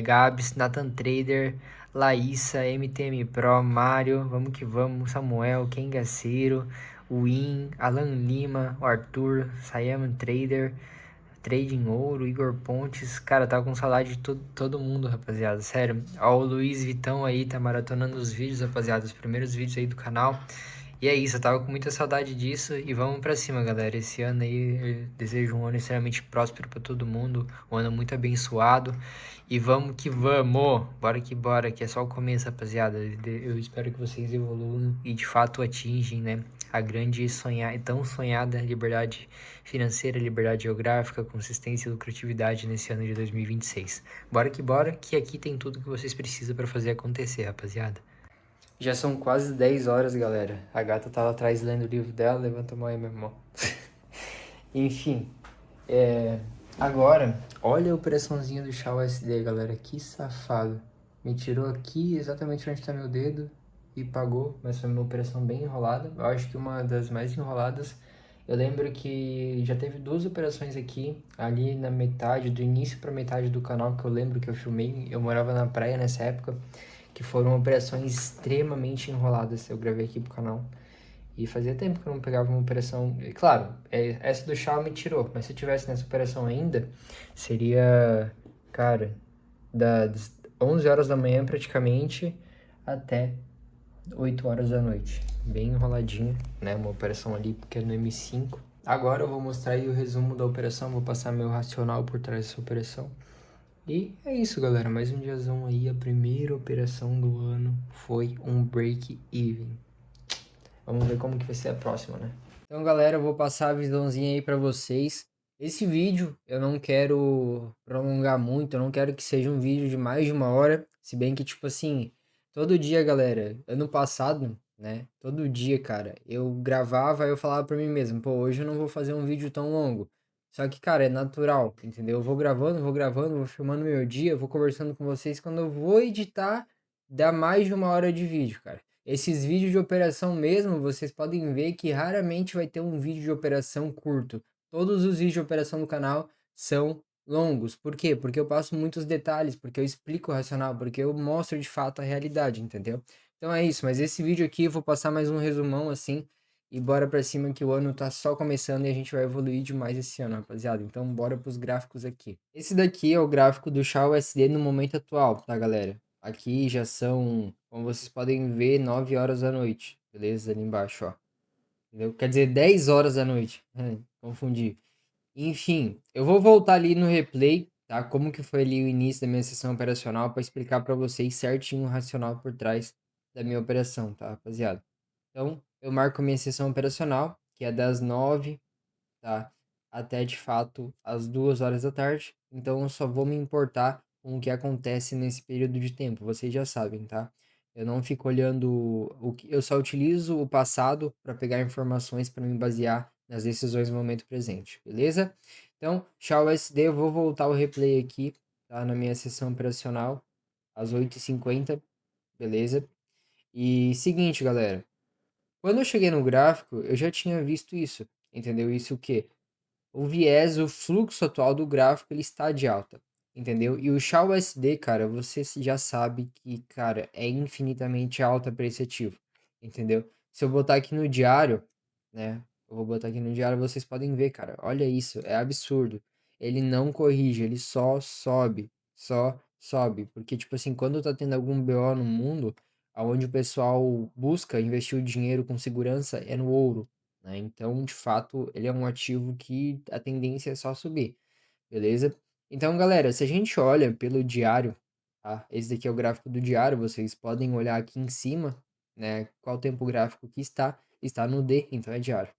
S1: Gabs, Nathan Trader, Laísa, MTM Pro, Mário, vamos que vamos, Samuel, Kengaceiro, Win, Alan Lima, o Arthur, Sayaman Trader, Trading Ouro, Igor Pontes, cara, tava com saudade de todo mundo, rapaziada, sério. Ó, o Luiz Vitão aí tá maratonando os vídeos, rapaziada, os primeiros vídeos aí do canal. E é isso, eu tava com muita saudade disso e vamos pra cima, galera. Esse ano aí eu desejo um ano extremamente próspero pra todo mundo, um ano muito abençoado. E vamos que vamos! Bora que é só o começo, rapaziada. Eu espero que vocês evoluam e de fato atingem, né, a grande tão sonhada liberdade financeira, liberdade geográfica, consistência e lucratividade nesse ano de 2026. Bora que aqui tem tudo que vocês precisam pra fazer acontecer, rapaziada. Já são quase 10 horas, galera. A gata tava atrás lendo o livro dela, levanta a mão aí, meu irmão. Enfim, agora, olha a operaçãozinha do Chá USD, galera. Que safado. Me tirou aqui exatamente onde tá meu dedo e pagou, mas foi uma operação bem enrolada. Eu acho que uma das mais enroladas. Eu lembro que já teve duas operações aqui, ali na metade, do início pra metade do canal, que eu lembro que eu filmei. Eu morava na praia nessa época, que foram operações extremamente enroladas. Eu gravei aqui pro canal. E fazia tempo que eu não pegava uma operação. E, claro, essa do Shaw me tirou, mas se eu tivesse nessa operação ainda, seria, cara, das 11 horas da manhã praticamente até 8 horas da noite. Bem enroladinha, né? Uma operação ali porque é no M5. Agora eu vou mostrar aí o resumo da operação, vou passar meu racional por trás dessa operação. E é isso, galera. Mais um diazão aí. A primeira operação do ano foi um break-even. Vamos ver como que vai ser a próxima, né? Então, galera, eu vou passar a visãozinha aí pra vocês. Esse vídeo eu não quero prolongar muito, eu não quero que seja um vídeo de mais de uma hora. Se bem que, tipo assim, todo dia, galera, ano passado, né? Todo dia, cara, eu gravava e eu falava pra mim mesmo, pô, hoje eu não vou fazer um vídeo tão longo. Só que, cara, é natural, entendeu? Eu vou gravando, vou filmando meu dia, vou conversando com vocês. Quando eu vou editar, dá mais de uma hora de vídeo, cara. Esses vídeos de operação mesmo, vocês podem ver que raramente vai ter um vídeo de operação curto. Todos os vídeos de operação do canal são longos. Por quê? Porque eu passo muitos detalhes, porque eu explico o racional, porque eu mostro de fato a realidade, entendeu? Então é isso, mas esse vídeo aqui eu vou passar mais um resumão assim e bora pra cima que o ano tá só começando e a gente vai evoluir demais esse ano, rapaziada. Então bora pros gráficos aqui. Esse daqui é o gráfico do Chá USD no momento atual, tá, galera? Aqui já são, como vocês podem ver, 9 horas da noite, beleza? Ali embaixo, ó. Entendeu? Quer dizer, 10 horas da noite. Confundi. Enfim, eu vou voltar ali no replay, tá? Como que foi ali o início da minha sessão operacional para explicar para vocês certinho o racional por trás da minha operação, tá, rapaziada? Então, eu marco minha sessão operacional, que é das 9, tá? Até de fato às 2 horas da tarde. Então eu só vou me importar com o que acontece nesse período de tempo. Vocês já sabem, tá? Eu não fico olhando o que eu só utilizo o passado para pegar informações para me basear nas decisões no momento presente, beleza? Então, tchau SD, eu vou voltar o replay aqui, tá? Na minha sessão operacional às 8h50, beleza? E seguinte, galera, quando eu cheguei no gráfico, eu já tinha visto isso, entendeu? Isso o quê? O viés, o fluxo atual do gráfico, ele está de alta. entendeu? E o SHA-USD, cara, você já sabe que, cara, é infinitamente alto apreciativo, entendeu? Se eu botar aqui no diário, né? Eu vou botar aqui no diário, vocês podem ver, cara. Olha isso, é absurdo. Ele não corrige, ele só sobe. Porque, tipo assim, quando tá tendo algum BO no mundo, aonde o pessoal busca investir o dinheiro com segurança é no ouro, né? Então, de fato, ele é um ativo que a tendência é só subir, beleza? Então, galera, se a gente olha pelo diário, tá? Esse daqui é o gráfico do diário, vocês podem olhar aqui em cima, né? Qual tempo gráfico que está? Está no D, então é diário.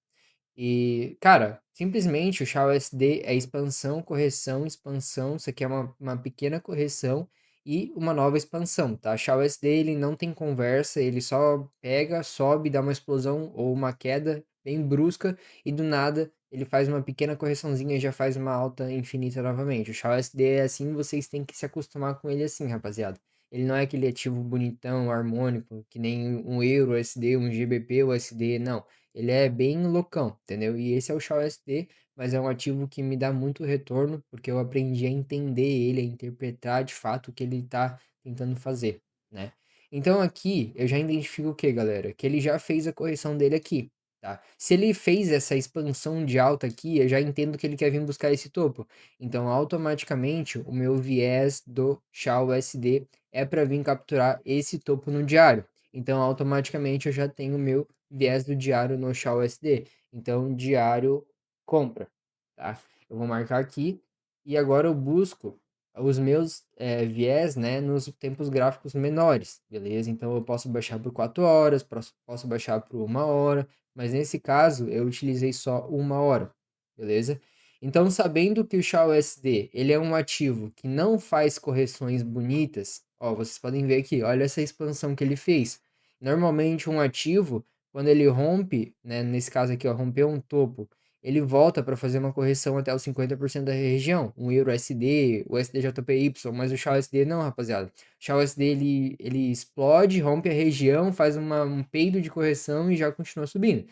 S1: E, cara, simplesmente o SHA-USD é expansão, correção, expansão. Isso aqui é uma pequena correção e uma nova expansão, tá? SHA-USD ele não tem conversa, ele só pega, sobe, dá uma explosão ou uma queda bem brusca e do nada ele faz uma pequena correçãozinha e já faz uma alta infinita novamente. O SHA-USD é assim, vocês têm que se acostumar com ele assim, rapaziada. Ele não é aquele ativo bonitão, harmônico, que nem um Euro USD, um GBP USD, não. Ele é bem loucão, entendeu? E esse é o SHA-USD, mas é um ativo que me dá muito retorno, porque eu aprendi a entender ele, a interpretar de fato o que ele está tentando fazer, né? Então aqui eu já identifico o que, galera? Que ele já fez a correção dele aqui, tá? Se ele fez essa expansão de alta aqui, eu já entendo que ele quer vir buscar esse topo. Então automaticamente o meu viés do SHA-USD é para vir capturar esse topo no diário. Então automaticamente eu já tenho o meu viés do diário no SHA-USD. Então, diário compra, tá? Eu vou marcar aqui e agora eu busco os meus viés, né, nos tempos gráficos menores, beleza? Então, eu posso baixar por 4 horas, posso baixar por 1 hora, mas nesse caso eu utilizei só 1 hora, beleza? Então, sabendo que o SHA-USD ele é um ativo que não faz correções bonitas, ó, vocês podem ver aqui, olha essa expansão que ele fez. Normalmente um ativo quando ele rompe, né, nesse caso aqui, ó, rompeu um topo, ele volta para fazer uma correção até os 50% da região, um Euro SD, o SDJPY, mas o SHA USD não, rapaziada. O SHA USD ele explode, rompe a região, faz um peido de correção e já continua subindo,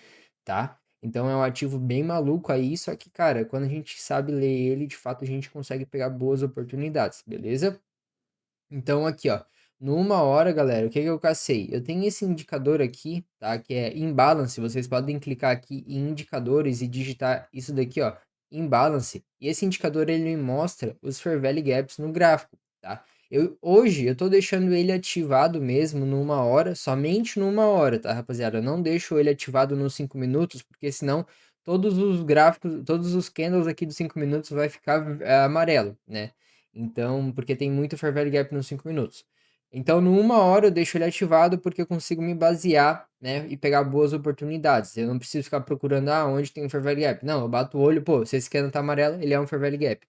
S1: tá? Então é um ativo bem maluco aí, só que, cara, quando a gente sabe ler ele, de fato a gente consegue pegar boas oportunidades, beleza? Então, aqui, ó, no 1 hora, galera, o que que eu cacei? Eu tenho esse indicador aqui, tá? Que é imbalance. Vocês podem clicar aqui em indicadores e digitar isso daqui, ó, imbalance. E esse indicador ele me mostra os fair value gaps no gráfico, tá? Hoje eu tô deixando ele ativado mesmo numa hora, somente numa hora, tá, rapaziada? Eu não deixo ele ativado nos 5 minutos, porque senão todos os gráficos, todos os candles aqui dos 5 minutos vai ficar amarelo, né? Então, porque tem muito fair value gap nos 5 minutos. Então, no 1 hora eu deixo ele ativado porque eu consigo me basear, né, e pegar boas oportunidades. Eu não preciso ficar procurando, onde tem um fair value gap. Não, eu bato o olho, pô, se esse candle tá amarelo, ele é um fair value gap.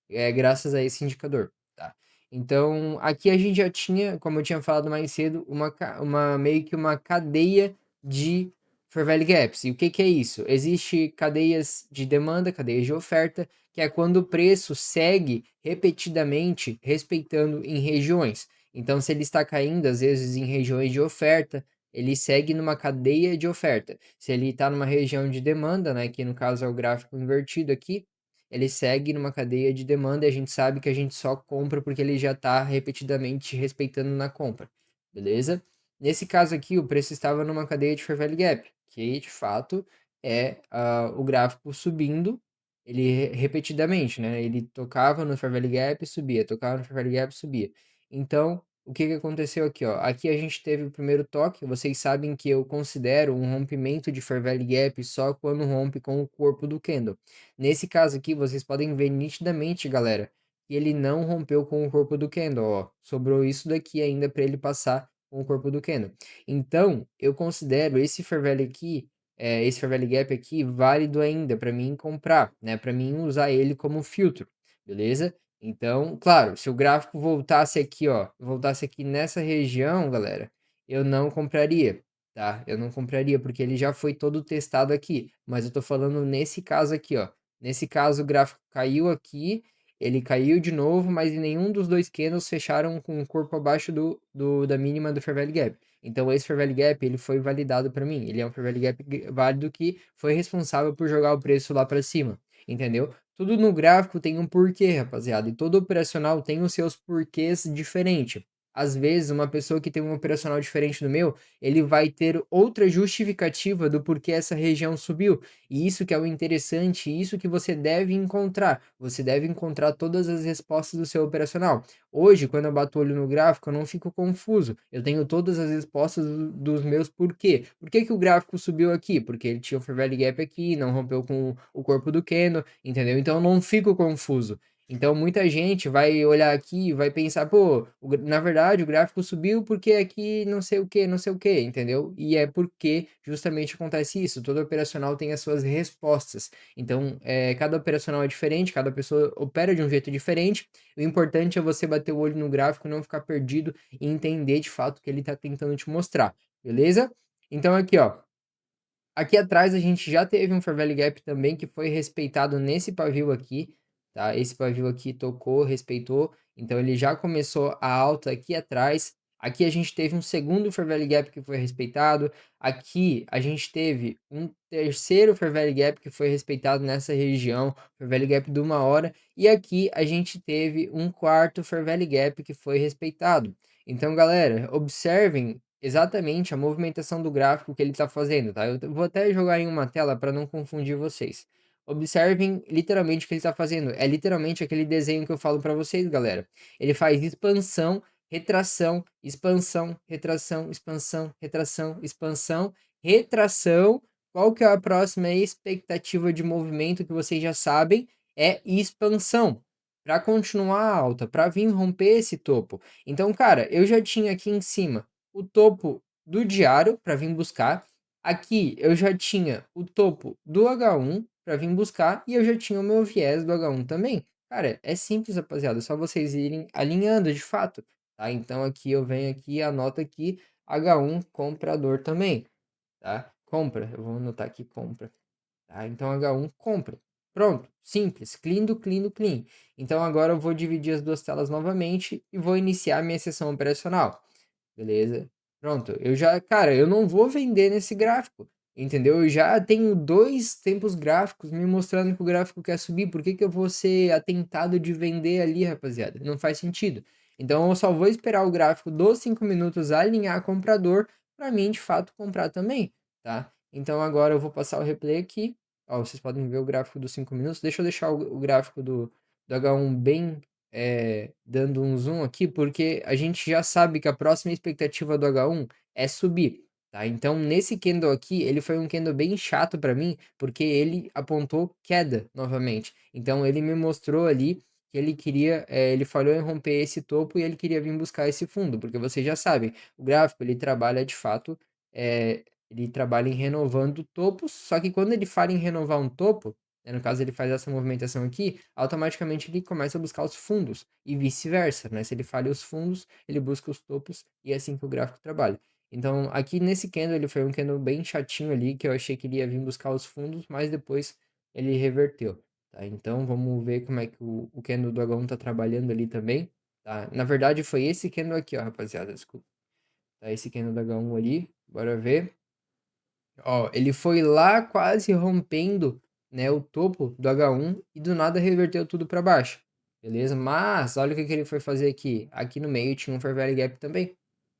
S1: É graças a esse indicador, tá? Então, aqui a gente já tinha, como eu tinha falado mais cedo, meio que uma cadeia de fair value gaps. E o que que é isso? Existe cadeias de demanda, cadeias de oferta, que é quando o preço segue repetidamente respeitando em regiões. Então, se ele está caindo, às vezes, em regiões de oferta, ele segue numa cadeia de oferta. Se ele está numa região de demanda, né, que no caso é o gráfico invertido aqui, ele segue numa cadeia de demanda e a gente sabe que a gente só compra porque ele já está repetidamente respeitando na compra, beleza? Nesse caso aqui, o preço estava numa cadeia de fair value gap, que de fato é o gráfico subindo, ele repetidamente, né? Ele tocava no fair value gap e subia, tocava no fair value gap e subia. Então, o que que aconteceu aqui, ó? Aqui a gente teve o primeiro toque, vocês sabem que eu considero um rompimento de fair value gap só quando rompe com o corpo do candle. Nesse caso aqui, vocês podem ver nitidamente, galera, que ele não rompeu com o corpo do candle, ó. Sobrou isso daqui ainda para ele passar com o corpo do candle. Então, eu considero esse fair value aqui, esse fair value gap aqui, válido ainda para mim comprar, né? Para mim usar ele como filtro, beleza? Então, claro, se o gráfico voltasse aqui, ó, voltasse aqui nessa região, galera, eu não compraria, tá? Eu não compraria porque ele já foi todo testado aqui, mas eu tô falando nesse caso aqui, ó. Nesse caso, o gráfico caiu aqui, ele caiu de novo, mas nenhum dos dois candles fecharam com o corpo abaixo da mínima do Fair Value Gap. Então, esse Fair Value Gap, ele foi validado para mim. Ele é um Fair Value Gap válido que foi responsável por jogar o preço lá para cima, entendeu? Tudo no gráfico tem um porquê, rapaziada, e todo operacional tem os seus porquês diferentes. Às vezes, uma pessoa que tem um operacional diferente do meu, ele vai ter outra justificativa do porquê essa região subiu. E isso que é o interessante, isso que você deve encontrar. Você deve encontrar todas as respostas do seu operacional. Hoje, quando eu bato o olho no gráfico, eu não fico confuso. Eu tenho todas as respostas dos meus porquê. Por que que o gráfico subiu aqui? Porque ele tinha o Fair Value Gap aqui, não rompeu com o corpo do candle, entendeu? Então eu não fico confuso. Então muita gente vai olhar aqui e vai pensar, pô, na verdade o gráfico subiu porque aqui não sei o que, não sei o que, entendeu? E é porque justamente acontece isso. Todo operacional tem as suas respostas. Então, cada operacional é diferente, cada pessoa opera de um jeito diferente. O importante é você bater o olho no gráfico, não ficar perdido e entender de fato o que ele está tentando te mostrar, beleza? Então aqui, ó. Aqui atrás a gente já teve um Fair Value Gap também que foi respeitado nesse pavio aqui, tá? Esse pavio aqui tocou, respeitou, então ele já começou a alta aqui atrás. Aqui a gente teve um segundo Fair Value Gap que foi respeitado. Aqui a gente teve um terceiro Fair Value Gap que foi respeitado nessa região, Fair Value Gap de 1 hora. E aqui a gente teve um quarto Fair Value Gap que foi respeitado. Então, galera, observem exatamente a movimentação do gráfico que ele está fazendo, tá? Eu vou até jogar em uma tela para não confundir vocês. Observem literalmente o que ele está fazendo. É literalmente aquele desenho que eu falo para vocês, galera. Ele faz expansão, retração, expansão, retração, expansão, retração, expansão, retração. Qual que é a próxima expectativa de movimento que vocês já sabem? É expansão. Para continuar alta, para vir romper esse topo. Então, cara, eu já tinha aqui em cima o topo do diário para vir buscar. Aqui eu já tinha o topo do H1 para vir buscar e eu já tinha o meu viés do H1 também. Cara, é simples, rapaziada, é só vocês irem alinhando de fato, tá? Então aqui eu venho aqui e anoto aqui H1 comprador também, tá? Compra, eu vou anotar aqui compra, tá? Então H1 compra. Pronto, simples, clean do clean do clean. Então agora eu vou dividir as duas telas novamente e vou iniciar minha sessão operacional. Beleza. Pronto, eu já, cara, eu não vou vender nesse gráfico, entendeu? Eu já tenho 2 tempos gráficos me mostrando que o gráfico quer subir. Por que que eu vou ser atentado de vender ali, rapaziada? Não faz sentido. Então eu só vou esperar o gráfico dos 5 minutos alinhar comprador para mim de fato comprar também, tá? Então agora eu vou passar o replay aqui. Ó, vocês podem ver o gráfico dos 5 minutos. Deixa eu deixar o gráfico do H1 bem dando um zoom aqui, porque a gente já sabe que a próxima expectativa do H1 é subir, tá? Então, nesse candle aqui, ele foi um candle bem chato para mim, porque ele apontou queda novamente. Então, ele me mostrou ali que ele queria, ele falhou em romper esse topo e ele queria vir buscar esse fundo, porque vocês já sabem, o gráfico ele trabalha de fato, ele trabalha em renovando topos, só que quando ele fala em renovar um topo, no caso ele faz essa movimentação aqui, automaticamente ele começa a buscar os fundos e vice-versa, né? Se ele falha os fundos, ele busca os topos e é assim que o gráfico trabalha. Então, aqui nesse candle, ele foi um candle bem chatinho ali, que eu achei que ele ia vir buscar os fundos, mas depois ele reverteu, tá? Então, vamos ver como é que o candle do H1 tá trabalhando ali também, tá? Na verdade, foi esse candle aqui, ó, rapaziada, desculpa. Tá, esse candle do H1 ali, bora ver. Ó, ele foi lá quase rompendo, né, o topo do H1 e do nada reverteu tudo para baixo, beleza? Mas olha o que que ele foi fazer aqui. Aqui no meio tinha um Fair Value Gap também,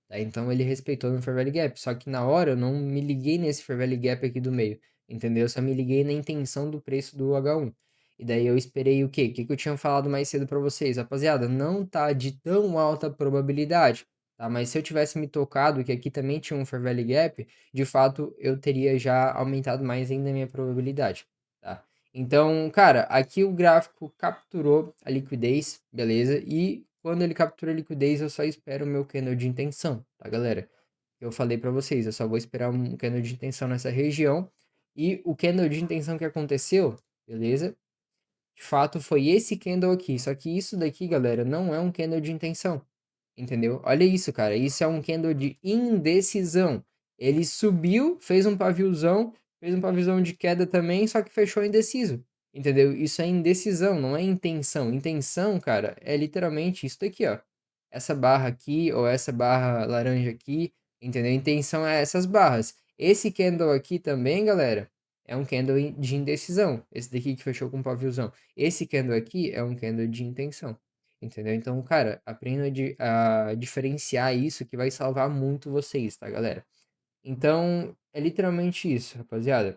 S1: tá? Então ele respeitou no Fair Value Gap, só que na hora eu não me liguei nesse Fair Value Gap aqui do meio, entendeu? Eu só me liguei na intenção do preço do H1. E daí eu esperei o quê? O que que eu tinha falado mais cedo para vocês? Rapaziada, não tá de tão alta probabilidade, tá? Mas se eu tivesse me tocado que aqui também tinha um Fair Value Gap, de fato eu teria já aumentado mais ainda a minha probabilidade, tá? Então, cara, aqui o gráfico capturou a liquidez, beleza? E quando ele captura a liquidez, eu só espero o meu candle de intenção, tá, galera? Eu falei para vocês, eu só vou esperar um candle de intenção nessa região. E o candle de intenção que aconteceu, beleza? De fato, foi esse candle aqui. Só que isso daqui, galera, não é um candle de intenção. Entendeu? Olha isso, cara. Isso é um candle de indecisão. Ele subiu, fez um paviozão de queda também, só que fechou indeciso. Entendeu? Isso é indecisão, não é intenção. Intenção, cara, é literalmente isso daqui, ó. Essa barra aqui ou essa barra laranja aqui, entendeu? Intenção é essas barras. Esse candle aqui também, galera, é um candle de indecisão. Esse daqui que fechou com um paviozão. Esse candle aqui é um candle de intenção. Entendeu? Então, cara, aprenda a diferenciar isso que vai salvar muito vocês, tá, galera? Então, é literalmente isso, rapaziada.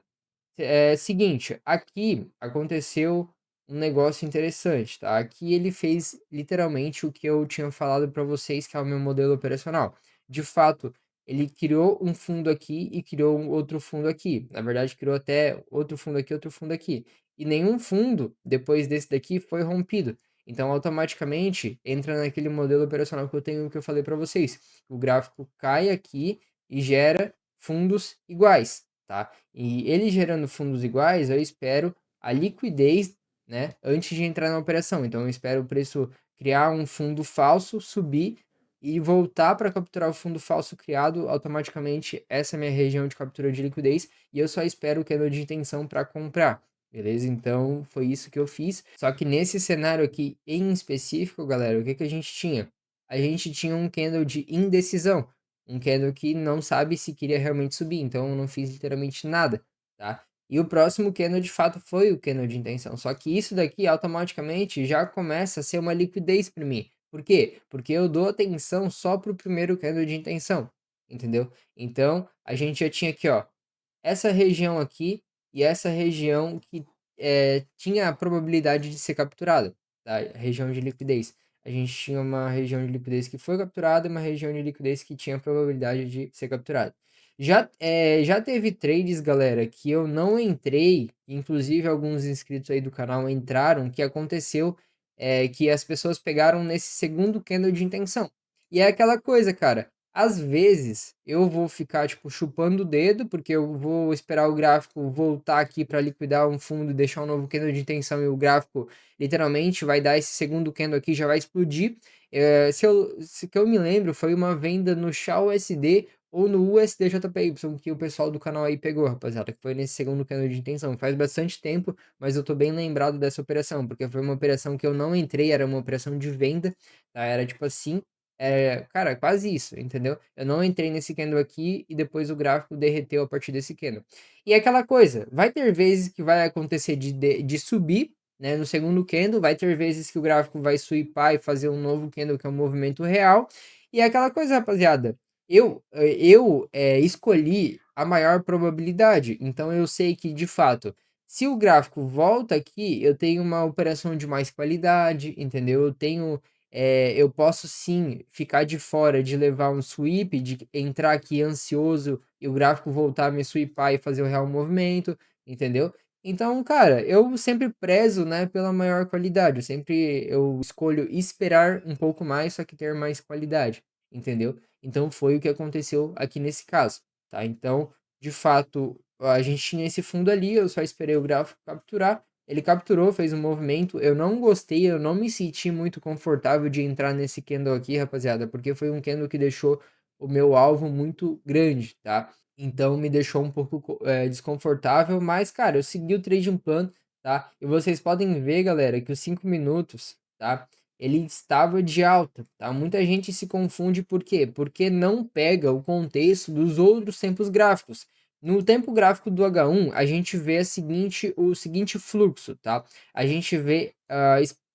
S1: É seguinte, aqui aconteceu um negócio interessante, tá? Aqui ele fez literalmente o que eu tinha falado para vocês, que é o meu modelo operacional. De fato, ele criou um fundo aqui e criou um outro fundo aqui. Na verdade, criou até outro fundo aqui, outro fundo aqui. E nenhum fundo, depois desse daqui, foi rompido. Então, automaticamente, entra naquele modelo operacional que eu tenho, que eu falei para vocês. O gráfico cai aqui e gera fundos iguais, tá? E ele gerando fundos iguais, eu espero a liquidez, né, antes de entrar na operação. Então, eu espero o preço criar um fundo falso, subir e voltar para capturar o fundo falso criado automaticamente. Essa é a minha região de captura de liquidez e eu só espero o candle de intenção para comprar. Beleza? Então, foi isso que eu fiz. Só que nesse cenário aqui em específico, galera, o que que a gente tinha? A gente tinha um candle de indecisão, um candle que não sabe se queria realmente subir, então eu não fiz literalmente nada, tá? E o próximo candle de fato foi o candle de intenção, só que isso daqui automaticamente já começa a ser uma liquidez para mim. Por quê? Porque eu dou atenção só para o primeiro candle de intenção, entendeu? Então a gente já tinha aqui, ó, essa região aqui e essa região que tinha a probabilidade de ser capturada, tá? A região de liquidez. A gente tinha uma região de liquidez que foi capturada e uma região de liquidez que tinha probabilidade de ser capturada. Já teve trades, galera, que eu não entrei, inclusive alguns inscritos aí do canal entraram, que aconteceu que as pessoas pegaram nesse segundo candle de intenção. E é aquela coisa, cara. Às vezes eu vou ficar, tipo, chupando o dedo, porque eu vou esperar o gráfico voltar aqui para liquidar um fundo e deixar um novo candle de intenção e o gráfico literalmente vai dar esse segundo candle aqui, já vai explodir. Se que eu me lembro, foi uma venda no XAUSD ou no USDJPY que o pessoal do canal aí pegou, rapaziada, que foi nesse segundo candle de intenção. Faz bastante tempo, mas eu tô bem lembrado dessa operação, porque foi uma operação que eu não entrei, era uma operação de venda, tá? Era tipo assim. Cara, quase isso, entendeu? Eu não entrei nesse candle aqui e depois o gráfico derreteu a partir desse candle. E é aquela coisa, vai ter vezes que vai acontecer de subir, né, no segundo candle, vai ter vezes que o gráfico vai sweepar e fazer um novo candle que é um movimento real. E é aquela coisa, rapaziada, eu escolhi a maior probabilidade, então eu sei que, de fato, se o gráfico volta aqui, eu tenho uma operação de mais qualidade, entendeu? Eu posso sim ficar de fora de levar um sweep, de entrar aqui ansioso e o gráfico voltar a me sweepar e fazer o real movimento, entendeu? Então, cara, eu sempre prezo, né, pela maior qualidade. Eu escolho esperar um pouco mais, só que ter mais qualidade, entendeu? Então foi o que aconteceu aqui nesse caso, tá? Então, de fato, a gente tinha esse fundo ali, eu só esperei o gráfico capturar. Ele capturou, fez um movimento. Eu não gostei, eu não me senti muito confortável de entrar nesse candle aqui, rapaziada, porque foi um candle que deixou o meu alvo muito grande, tá? Então me deixou um pouco desconfortável, mas, cara, eu segui o trading plan, tá? E vocês podem ver, galera, que os 5 minutos, tá? Ele estava de alta, tá? Muita gente se confunde por quê? Porque não pega o contexto dos outros tempos gráficos. No tempo gráfico do H1, a gente vê o seguinte fluxo, tá? A gente vê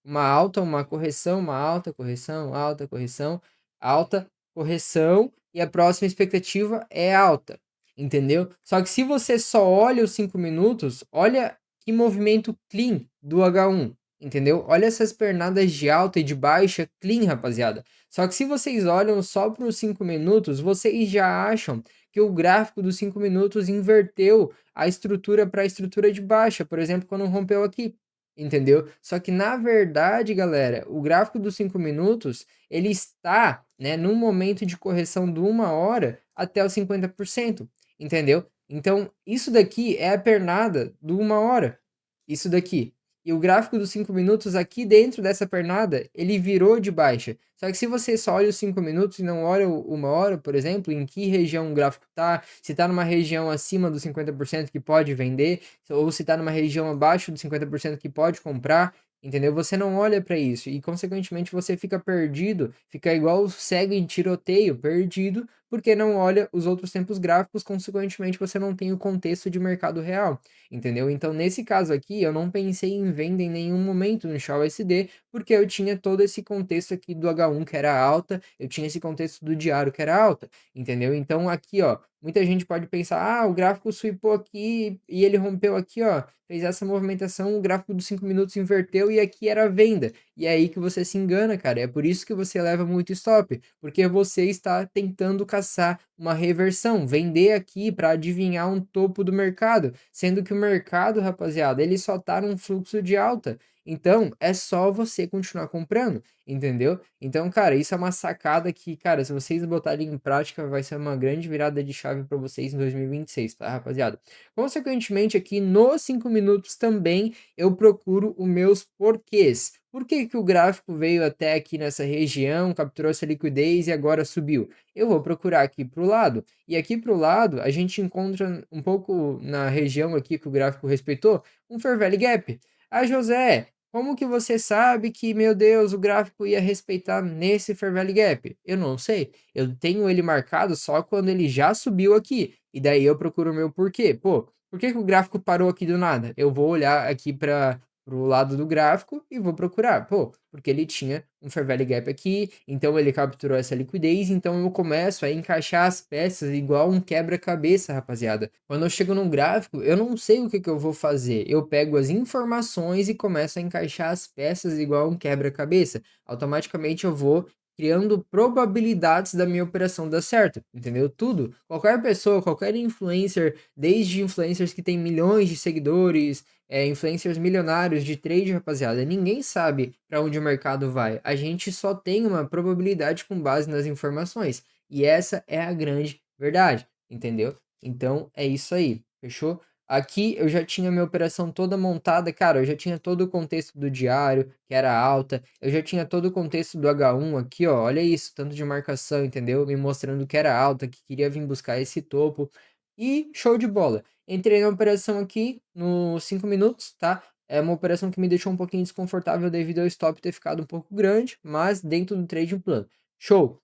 S1: uma alta, uma correção, uma alta, correção, alta, correção, alta, correção, e a próxima expectativa é alta, entendeu? Só que se você só olha os 5 minutos, olha que movimento clean do H1, entendeu? Olha essas pernadas de alta e de baixa clean, rapaziada. Só que se vocês olham só para os 5 minutos, vocês já acham que o gráfico dos 5 minutos inverteu a estrutura para a estrutura de baixa, por exemplo, quando rompeu aqui, entendeu? Só que na verdade, galera, o gráfico dos 5 minutos, ele está, né, num momento de correção de 1 hora até os 50%, entendeu? Então, isso daqui é a pernada do 1 hora, isso daqui. E o gráfico dos 5 minutos aqui dentro dessa pernada, ele virou de baixa. Só que se você só olha os 5 minutos e não olha 1 hora, por exemplo, em que região o gráfico tá, se tá numa região acima dos 50% que pode vender, ou se tá numa região abaixo dos 50% que pode comprar, entendeu? Você não olha para isso e, consequentemente, você fica perdido, fica igual o cego em tiroteio, perdido, porque não olha os outros tempos gráficos, consequentemente, você não tem o contexto de mercado real, entendeu? Então, nesse caso aqui, eu não pensei em venda em nenhum momento no XAUSD, porque eu tinha todo esse contexto aqui do H1 que era alta, eu tinha esse contexto do diário que era alta, entendeu? Então, aqui, ó, muita gente pode pensar, o gráfico sweepou aqui e ele rompeu aqui, ó, fez essa movimentação, o gráfico dos 5 minutos inverteu e aqui era a venda. E é aí que você se engana, cara. É por isso que você leva muito stop, porque você está tentando caçar uma reversão, vender aqui para adivinhar um topo do mercado, sendo que o mercado, rapaziada, ele só tá num fluxo de alta. Então, é só você continuar comprando, entendeu? Então, cara, isso é uma sacada que, cara, se vocês botarem em prática, vai ser uma grande virada de chave para vocês em 2026, tá, rapaziada? Consequentemente, aqui nos 5 minutos também eu procuro os meus porquês. Por que que o gráfico veio até aqui nessa região, capturou essa liquidez e agora subiu? Eu vou procurar aqui para o lado. E aqui para o lado, a gente encontra um pouco na região aqui que o gráfico respeitou, um Fair Value Gap. José, como que você sabe que, meu Deus, o gráfico ia respeitar nesse Fair Value Gap? Eu não sei. Eu tenho ele marcado só quando ele já subiu aqui. E daí eu procuro o meu porquê. Pô, por que que o gráfico parou aqui do nada? Eu vou olhar aqui para o lado do gráfico e vou procurar. Pô, porque ele tinha um Fair Value Gap aqui, então ele capturou essa liquidez, então eu começo a encaixar as peças igual um quebra-cabeça, rapaziada. Quando eu chego no gráfico, eu não sei o que que eu vou fazer. Eu pego as informações e começo a encaixar as peças igual um quebra-cabeça. Automaticamente eu vou criando probabilidades da minha operação dar certo, entendeu? Tudo, qualquer pessoa, qualquer influencer, desde influencers que têm milhões de seguidores, influencers milionários de trade, rapaziada, ninguém sabe para onde o mercado vai. A gente só tem uma probabilidade com base nas informações. E essa é a grande verdade, entendeu? Então é isso aí, fechou? Aqui eu já tinha minha operação toda montada, cara, eu já tinha todo o contexto do diário, que era alta, eu já tinha todo o contexto do H1 aqui, ó, olha isso, tanto de marcação, entendeu? Me mostrando que era alta, que queria vir buscar esse topo, e show de bola. Entrei na operação aqui nos 5 minutos, tá? É uma operação que me deixou um pouquinho desconfortável devido ao stop ter ficado um pouco grande, mas dentro do trading plan. Show!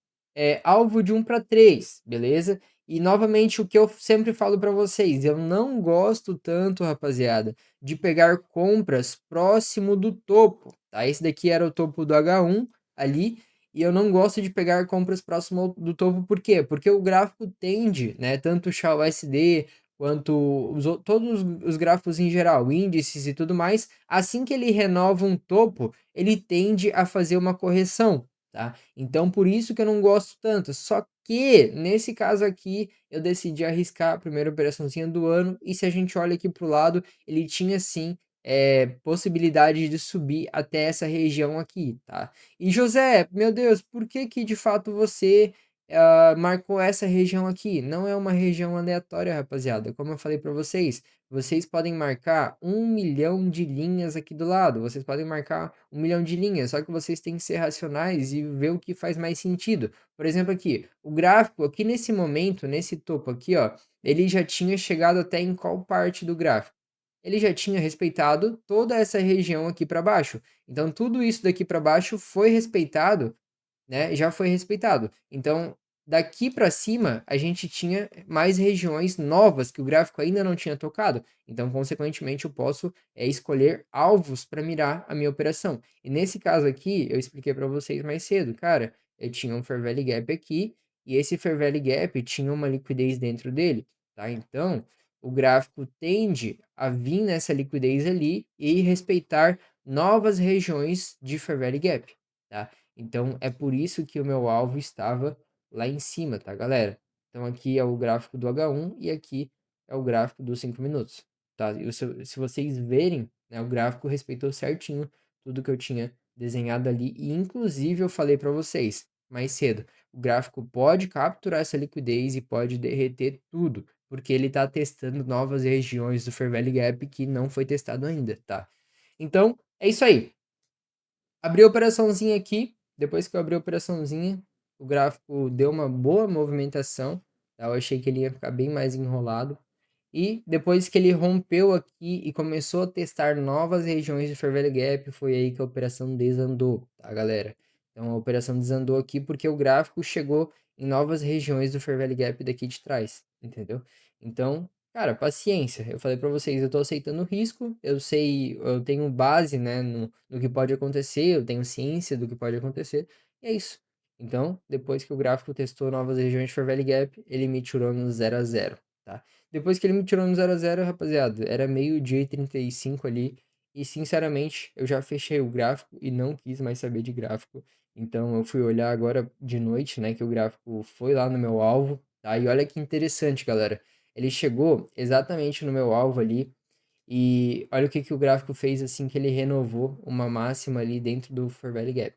S1: Alvo de 1 para 3, beleza? E novamente o que eu sempre falo para vocês, eu não gosto tanto, rapaziada, de pegar compras próximo do topo, tá? Esse daqui era o topo do H1 ali, e eu não gosto de pegar compras próximo do topo, por quê? Porque o gráfico tende, né, tanto o XAUSD quanto todos os gráficos em geral, índices e tudo mais, assim que ele renova um topo, ele tende a fazer uma correção, tá? Então, por isso que eu não gosto tanto. Só que, nesse caso aqui, eu decidi arriscar a primeira operaçãozinha do ano. E se a gente olha aqui para o lado, ele tinha sim possibilidade de subir até essa região aqui, tá? E José, meu Deus, por que que de fato você marcou essa região aqui? Não é uma região aleatória, rapaziada. Como eu falei para vocês, vocês podem marcar 1 milhão de linhas aqui do lado. Vocês podem marcar 1 milhão de linhas, só que vocês têm que ser racionais e ver o que faz mais sentido. Por exemplo, aqui, o gráfico, aqui nesse momento, nesse topo aqui, ó, ele já tinha chegado até em qual parte do gráfico? Ele já tinha respeitado toda essa região aqui para baixo. Então, tudo isso daqui para baixo foi respeitado, né, já foi respeitado. Então, daqui para cima, a gente tinha mais regiões novas que o gráfico ainda não tinha tocado. Então, consequentemente, eu posso escolher alvos para mirar a minha operação. E nesse caso aqui, eu expliquei para vocês mais cedo, cara, eu tinha um Fair Value Gap aqui, e esse Fair Value Gap tinha uma liquidez dentro dele, tá? Então, o gráfico tende a vir nessa liquidez ali e respeitar novas regiões de Fair Value Gap, tá? Então, é por isso que o meu alvo estava lá em cima, tá, galera? Então, aqui é o gráfico do H1 e aqui é o gráfico dos 5 minutos, tá? E se vocês verem, né, o gráfico respeitou certinho tudo que eu tinha desenhado ali. E, inclusive, eu falei para vocês mais cedo, o gráfico pode capturar essa liquidez e pode derreter tudo, porque ele está testando novas regiões do Fair Value Gap que não foi testado ainda, tá? Então, é isso aí. Abri a operaçãozinha aqui. Depois que eu abri a operaçãozinha, o gráfico deu uma boa movimentação, tá? Eu achei que ele ia ficar bem mais enrolado. E depois que ele rompeu aqui e começou a testar novas regiões de Fair Valley Gap, foi aí que a operação desandou, tá, galera? Então a operação desandou aqui porque o gráfico chegou em novas regiões do Fair Valley Gap daqui de trás, entendeu? Então, cara, paciência. Eu falei pra vocês, eu tô aceitando o risco, eu sei, eu tenho base, né, no que pode acontecer, eu tenho ciência do que pode acontecer, e é isso. Então, depois que o gráfico testou novas regiões de Fair Valley Gap, ele me tirou no 0 a 0, tá? Depois que ele me tirou no 0 a 0, rapaziada, era meio-dia e 35 ali. E sinceramente, eu já fechei o gráfico e não quis mais saber de gráfico. Então eu fui olhar agora de noite, né, que o gráfico foi lá no meu alvo, tá? E olha que interessante, galera. Ele chegou exatamente no meu alvo ali. E olha o que que o gráfico fez assim que ele renovou uma máxima ali dentro do Fair Valley Gap.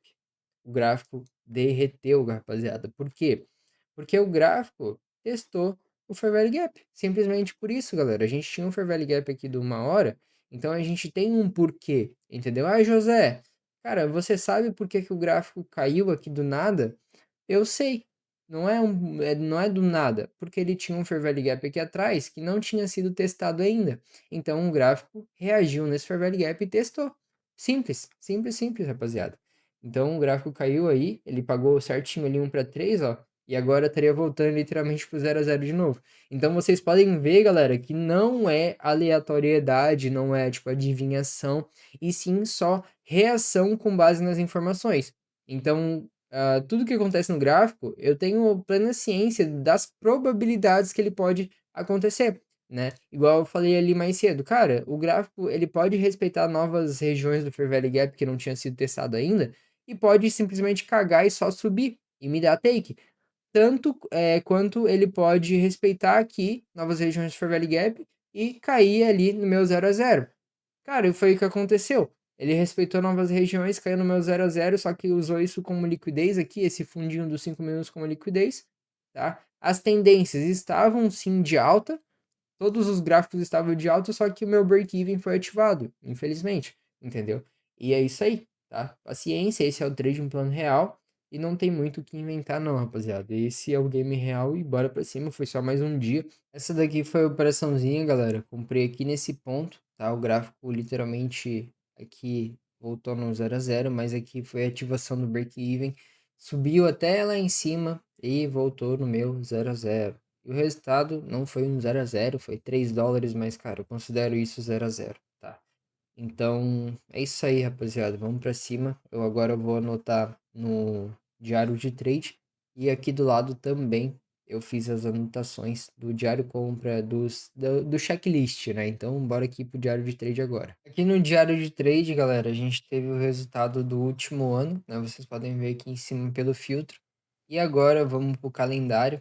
S1: O gráfico derreteu, rapaziada. Por quê? Porque o gráfico testou o Fair Value Gap. Simplesmente por isso, galera. A gente tinha um Fair Value Gap aqui de 1 hora, então a gente tem um porquê, entendeu? Ah, José, cara, você sabe por que que o gráfico caiu aqui do nada? Eu sei. Não é do nada, porque ele tinha um Fair Value Gap aqui atrás que não tinha sido testado ainda. Então o gráfico reagiu nesse Fair Value Gap e testou. Simples, simples, simples, rapaziada. Então o gráfico caiu aí, ele pagou certinho ali 1 para 3, ó, e agora estaria voltando literalmente pro 0 a 0 de novo. Então vocês podem ver, galera, que não é aleatoriedade, não é tipo adivinhação, e sim só reação com base nas informações. Então, tudo que acontece no gráfico, eu tenho plena ciência das probabilidades que ele pode acontecer, né? Igual eu falei ali mais cedo, cara, o gráfico ele pode respeitar novas regiões do Fair Valley Gap que não tinha sido testado ainda, e pode simplesmente cagar e só subir e me dar take. Tanto quanto ele pode respeitar aqui novas regiões do Fair Valley Gap e cair ali no meu 0 a 0. Cara, e foi o que aconteceu. Ele respeitou novas regiões, caiu no meu 0 a 0, só que usou isso como liquidez aqui, esse fundinho dos 5 minutos como liquidez, tá? As tendências estavam sim de alta, todos os gráficos estavam de alta, só que o meu break-even foi ativado, infelizmente, entendeu? E é isso aí, tá? Paciência, esse é o trade em plano real e não tem muito o que inventar não, rapaziada. Esse é o game real e bora pra cima, foi só mais um dia. Essa daqui foi a operaçãozinha, galera. Comprei aqui nesse ponto, tá? O gráfico literalmente aqui voltou no 0 a 0, mas aqui foi a ativação do break-even. Subiu até lá em cima e voltou no meu 0 a 0. E o resultado não foi um 0 a 0, foi 3 dólares, mas, cara, eu considero isso 0 a 0, tá? Então, é isso aí, rapaziada. Vamos pra cima. Eu agora vou anotar no diário de trade. E aqui do lado também eu fiz as anotações do diário compra do checklist, né? Então, bora aqui pro diário de trade agora. Aqui no diário de trade, galera, a gente teve o resultado do último ano, né? Vocês podem ver aqui em cima pelo filtro. E agora vamos pro calendário,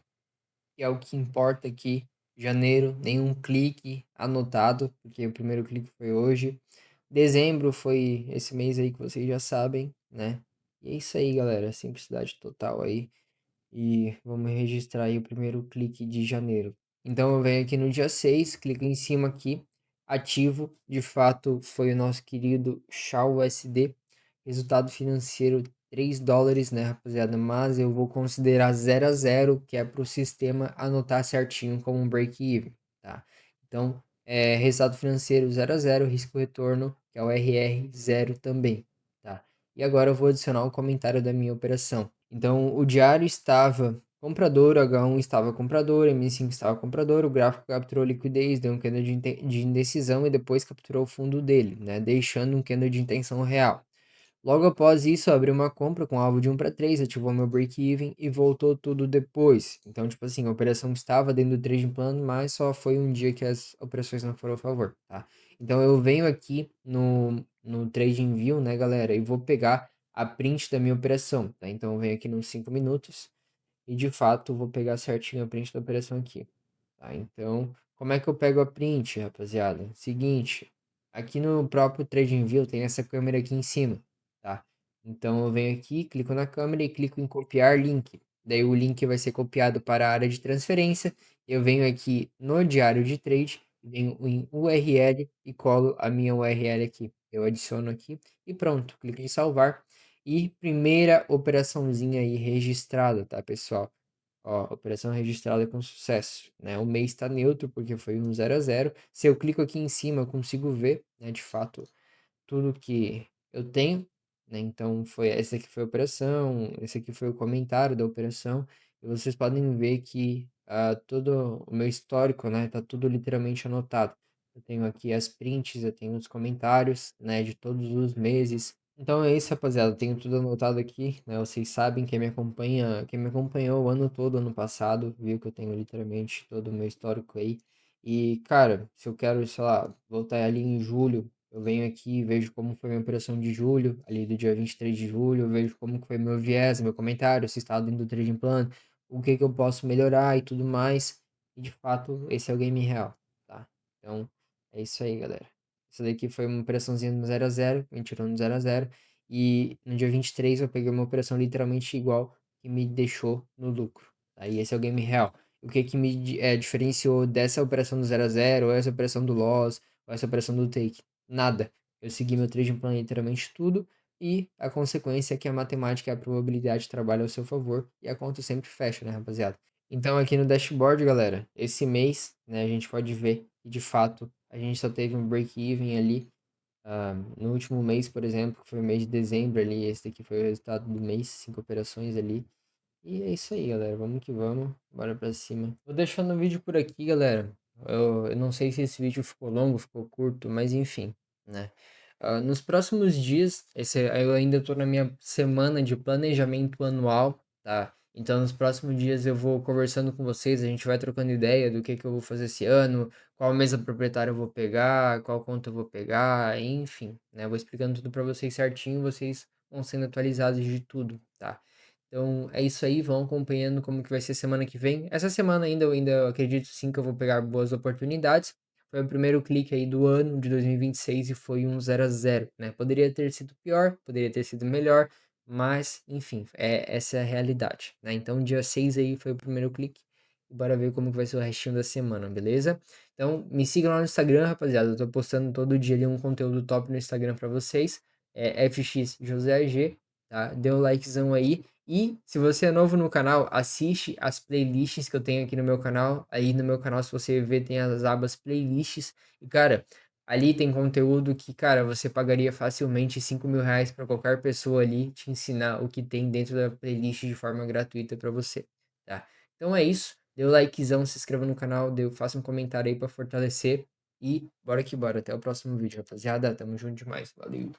S1: que é o que importa aqui. Janeiro, nenhum clique anotado, porque o primeiro clique foi hoje. Dezembro foi esse mês aí que vocês já sabem, né? E é isso aí, galera. Simplicidade total aí. E vamos registrar aí o primeiro clique de janeiro. Então eu venho aqui no dia 6, clico em cima aqui, ativo. De fato, foi o nosso querido Shao USD. Resultado financeiro 3 dólares, né, rapaziada? Mas eu vou considerar 0 a 0, que é para o sistema anotar certinho como um break-even, tá? Então, resultado financeiro 0 a 0, risco retorno, que é o RR 0 também, tá? E agora eu vou adicionar o comentário da minha operação. Então, o diário estava comprador, H1 estava comprador, M5 estava comprador, o gráfico capturou liquidez, deu um candle de indecisão e depois capturou o fundo dele, né, deixando um candle de intenção real. Logo após isso, abri uma compra com alvo de 1 para 3, ativou meu break-even e voltou tudo depois. Então, tipo assim, a operação estava dentro do trading plano, mas só foi um dia que as operações não foram a favor, tá? Então, eu venho aqui no Trading View, né, galera, e vou pegar a print da minha operação, tá? Então, eu venho aqui nos 5 minutos e, de fato, vou pegar certinho a print da operação aqui, tá? Então, como é que eu pego a print, rapaziada? Seguinte, aqui no próprio TradingView tem essa câmera aqui em cima, tá? Então eu venho aqui, clico na câmera e clico em copiar link. Daí o link vai ser copiado para a área de transferência. Eu venho aqui no diário de trade, venho em URL e colo a minha URL aqui. Eu adiciono aqui e pronto, clico em salvar. E primeira operaçãozinha aí registrada, tá, pessoal? Ó, operação registrada com sucesso, né? O mês está neutro porque foi um 0 a 0. Se eu clico aqui em cima, eu consigo ver, né, de fato, tudo que eu tenho, né? Então foi essa aqui foi a operação, esse aqui foi o comentário da operação, e vocês podem ver que todo o meu histórico, né, tá tudo literalmente anotado. Eu tenho aqui as prints, eu tenho os comentários, né, de todos os meses. Então é isso, rapaziada. Eu tenho tudo anotado aqui, né? Vocês sabem, quem me acompanha, quem me acompanhou o ano todo, ano passado, viu que eu tenho literalmente todo o meu histórico aí. E, cara, se eu quero, sei lá, voltar ali em julho, eu venho aqui e vejo como foi minha operação de julho, ali do dia 23 de julho, eu vejo como que foi meu viés, meu comentário, se está dentro do trading plan, o que que eu posso melhorar e tudo mais. E de fato, esse é o game real, tá? Então, é isso aí, galera. Essa daqui foi uma operaçãozinha no 0 a 0, me tirou no 0 a 0. E no dia 23 eu peguei uma operação literalmente igual que me deixou no lucro. Aí esse é o game real. O que que diferenciou dessa operação do 0 a 0, ou essa operação do loss, ou essa operação do take? Nada. Eu segui meu trading plan literalmente tudo, e a consequência é que a matemática e a probabilidade trabalham ao seu favor e a conta sempre fecha, né, rapaziada? Então aqui no dashboard, galera, esse mês, né, a gente pode ver que de fato a gente só teve um break-even ali no último mês, por exemplo, que foi o mês de dezembro ali. Esse daqui foi o resultado do mês, 5 operações ali. E é isso aí, galera. Vamos que vamos. Bora pra cima. Vou deixando o vídeo por aqui, galera. Eu não sei se esse vídeo ficou longo, ficou curto, mas enfim, né? Nos próximos dias, eu ainda tô na minha semana de planejamento anual, tá? Então, nos próximos dias eu vou conversando com vocês, a gente vai trocando ideia do que eu vou fazer esse ano, qual mesa proprietária eu vou pegar, qual conta eu vou pegar, enfim, né? Eu vou explicando tudo pra vocês certinho, vocês vão sendo atualizados de tudo, tá? Então é isso aí, vão acompanhando como que vai ser semana que vem. Essa semana ainda eu ainda acredito sim que eu vou pegar boas oportunidades. Foi o primeiro clique aí do ano de 2026 e foi um 0 a 0, né? Poderia ter sido pior, poderia ter sido melhor, mas enfim, essa é a realidade, né? Então dia 6 aí foi o primeiro clique. E bora ver como que vai ser o restinho da semana, beleza? Então me sigam lá no Instagram, rapaziada. Eu tô postando todo dia ali um conteúdo top no Instagram pra vocês. É FXJoséAG, tá? Dê um likezão aí. E se você é novo no canal, assiste as playlists que eu tenho aqui no meu canal. Aí no meu canal, se você ver, tem as abas playlists. E, cara, ali tem conteúdo que, cara, você pagaria facilmente R$ 5.000 para qualquer pessoa ali te ensinar o que tem dentro da playlist de forma gratuita para você, tá? Então é isso. Dê o likezão, se inscreva no canal, faça um comentário aí para fortalecer. E bora que bora. Até o próximo vídeo, rapaziada. Tamo junto demais. Valeu.